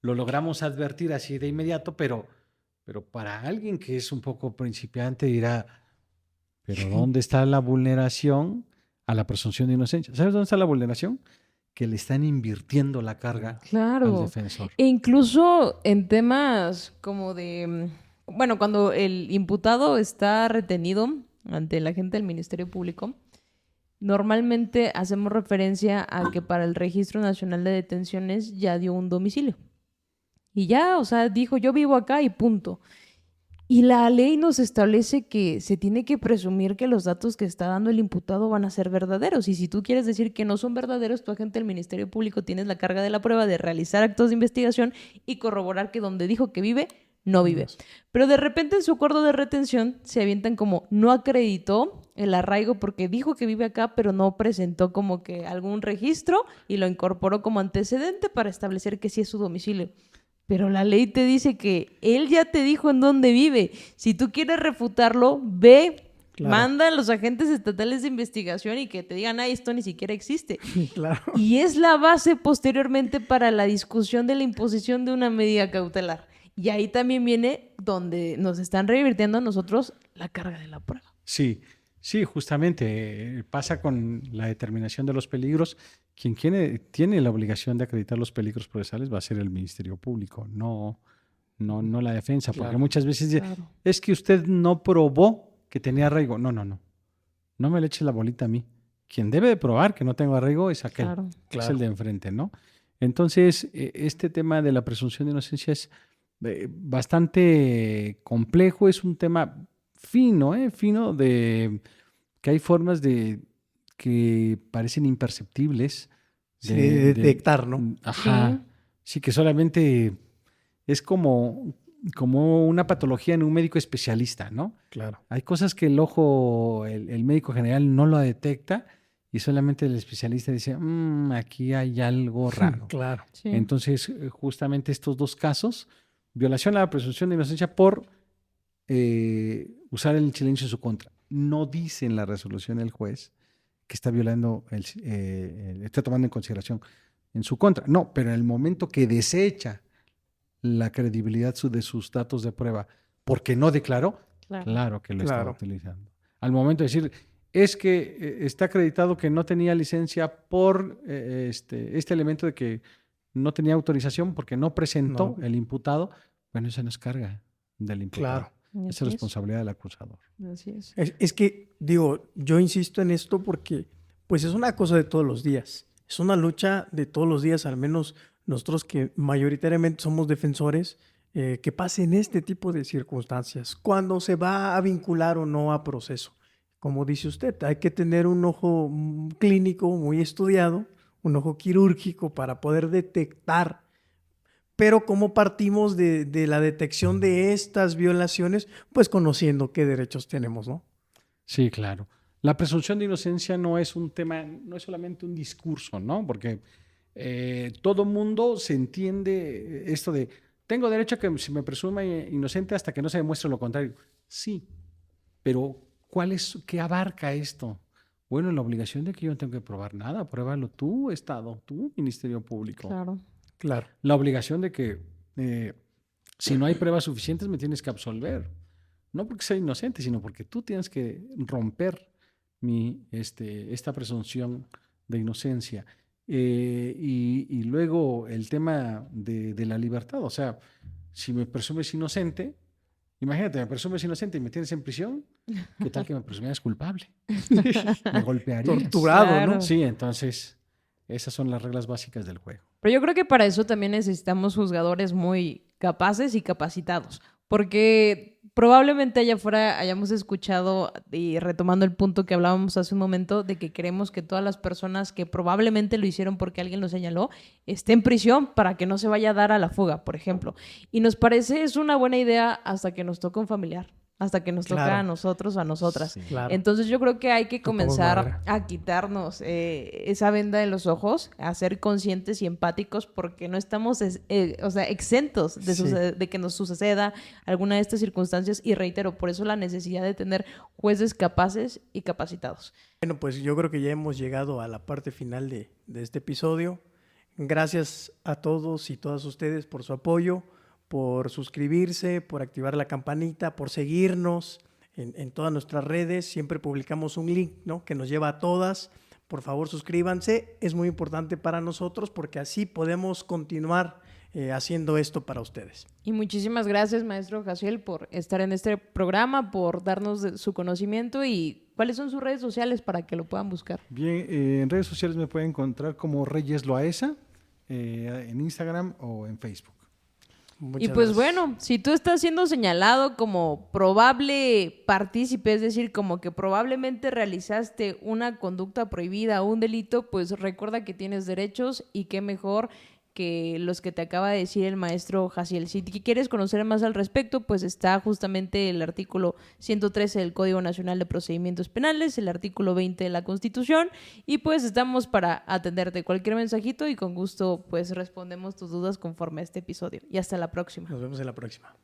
lo logramos advertir así de inmediato, pero para alguien que es un poco principiante dirá, ¿pero dónde está la vulneración a la presunción de inocencia? ¿Sabes dónde está la vulneración? Que le están invirtiendo la carga al defensor. E incluso en temas como de, bueno, cuando el imputado está retenido ante el agente del Ministerio Público, normalmente hacemos referencia a que para el Registro Nacional de Detenciones ya dio un domicilio. Y ya, o sea, dijo, yo vivo acá y punto. Y la ley nos establece que se tiene que presumir que los datos que está dando el imputado van a ser verdaderos. Y si tú quieres decir que no son verdaderos, tu agente del Ministerio Público tienes la carga de la prueba de realizar actos de investigación y corroborar que donde dijo que vive no vive. Pero de repente en su acuerdo de retención se avientan como no acreditó el arraigo porque dijo que vive acá, pero no presentó como que algún registro y lo incorporó como antecedente para establecer que sí es su domicilio. Pero la ley te dice que él ya te dijo en dónde vive. Si tú quieres refutarlo, ve, manda a los agentes estatales de investigación y que te digan, esto ni siquiera existe. Claro. Y es la base posteriormente para la discusión de la imposición de una medida cautelar. Y ahí también viene donde nos están revirtiendo a nosotros la carga de la prueba. Sí, justamente pasa con la determinación de los peligros. Quien tiene la obligación de acreditar los peligros procesales va a ser el Ministerio Público, no la defensa, porque muchas veces es que usted no probó que tenía arraigo. No me le eche la bolita a mí. Quien debe de probar que no tengo arraigo es aquel, es el de enfrente, ¿no? Entonces, este tema de la presunción de inocencia es bastante complejo, es un tema fino de que hay formas de que parecen imperceptibles de detectar, ¿no? Ajá. Sí, que solamente es como una patología en un médico especialista, ¿no? Claro. Hay cosas que el ojo, el médico general no lo detecta y solamente el especialista dice, aquí hay algo raro. Claro. Sí. Entonces, justamente estos dos casos, violación a la presunción de inocencia por usar el silencio en su contra. No dice en la resolución el juez que está violando, está tomando en consideración en su contra. No, pero en el momento que desecha la credibilidad de sus datos de prueba porque no declaró, claro que lo está utilizando. Al momento de decir, es que está acreditado que no tenía licencia por este elemento de que no tenía autorización porque no presentó el imputado, bueno, esa no es carga del imputado. Claro. Esa es responsabilidad del acusador. Así es. Es que, yo insisto en esto porque pues es una cosa de todos los días. Es una lucha de todos los días, al menos nosotros que mayoritariamente somos defensores, que pasen este tipo de circunstancias. Cuando se va a vincular o no a proceso. Como dice usted, hay que tener un ojo clínico muy estudiado, un ojo quirúrgico para poder detectar. Pero ¿cómo partimos de la detección de estas violaciones? Pues conociendo qué derechos tenemos, ¿no? Sí, claro. La presunción de inocencia no es un tema, no es solamente un discurso, ¿no? Porque todo mundo se entiende esto de, tengo derecho a que se me presuma inocente hasta que no se demuestre lo contrario. Sí, pero ¿qué abarca esto? Bueno, la obligación de que yo no tengo que probar nada, pruébalo tú, Estado, tú, Ministerio Público. Claro. La obligación de que si no hay pruebas suficientes me tienes que absolver. No porque sea inocente, sino porque tú tienes que romper esta presunción de inocencia. Y luego el tema de la libertad. O sea, si me presumes inocente, imagínate, me presumes inocente y me tienes en prisión, ¿qué tal que me presumieras culpable? Me golpearías. Torturado, ¿no? Sí, entonces esas son las reglas básicas del juego. Pero yo creo que para eso también necesitamos juzgadores muy capaces y capacitados, porque probablemente allá afuera hayamos escuchado, y retomando el punto que hablábamos hace un momento, de que queremos que todas las personas que probablemente lo hicieron porque alguien lo señaló, estén en prisión para que no se vaya a dar a la fuga, por ejemplo. Y nos parece es una buena idea hasta que nos toca un familiar, hasta que nos toca a nosotros o a nosotras. Sí, claro. Entonces yo creo que hay que comenzar a quitarnos esa venda de los ojos, a ser conscientes y empáticos, porque no estamos exentos de que nos suceda alguna de estas circunstancias. Y reitero, por eso la necesidad de tener jueces capaces y capacitados. Bueno, pues yo creo que ya hemos llegado a la parte final de este episodio. Gracias a todos y todas ustedes por su apoyo, por suscribirse, por activar la campanita, por seguirnos en todas nuestras redes. Siempre publicamos un link, ¿no?, que nos lleva a todas. Por favor, suscríbanse. Es muy importante para nosotros porque así podemos continuar haciendo esto para ustedes. Y muchísimas gracias, maestro Jaciel, por estar en este programa, por darnos su conocimiento. ¿Y cuáles son sus redes sociales para que lo puedan buscar? Bien, en redes sociales me pueden encontrar como Reyes Loaesa, en Instagram o en Facebook. Muchas gracias. Bueno, si tú estás siendo señalado como probable partícipe, es decir, como que probablemente realizaste una conducta prohibida o un delito, pues recuerda que tienes derechos y qué mejor que los que te acaba de decir el maestro Jaciel. Si quieres conocer más al respecto, pues está justamente el artículo 113 del Código Nacional de Procedimientos Penales, el artículo 20 de la Constitución, y pues estamos para atenderte cualquier mensajito y con gusto pues respondemos tus dudas conforme a este episodio. Y hasta la próxima. Nos vemos en la próxima.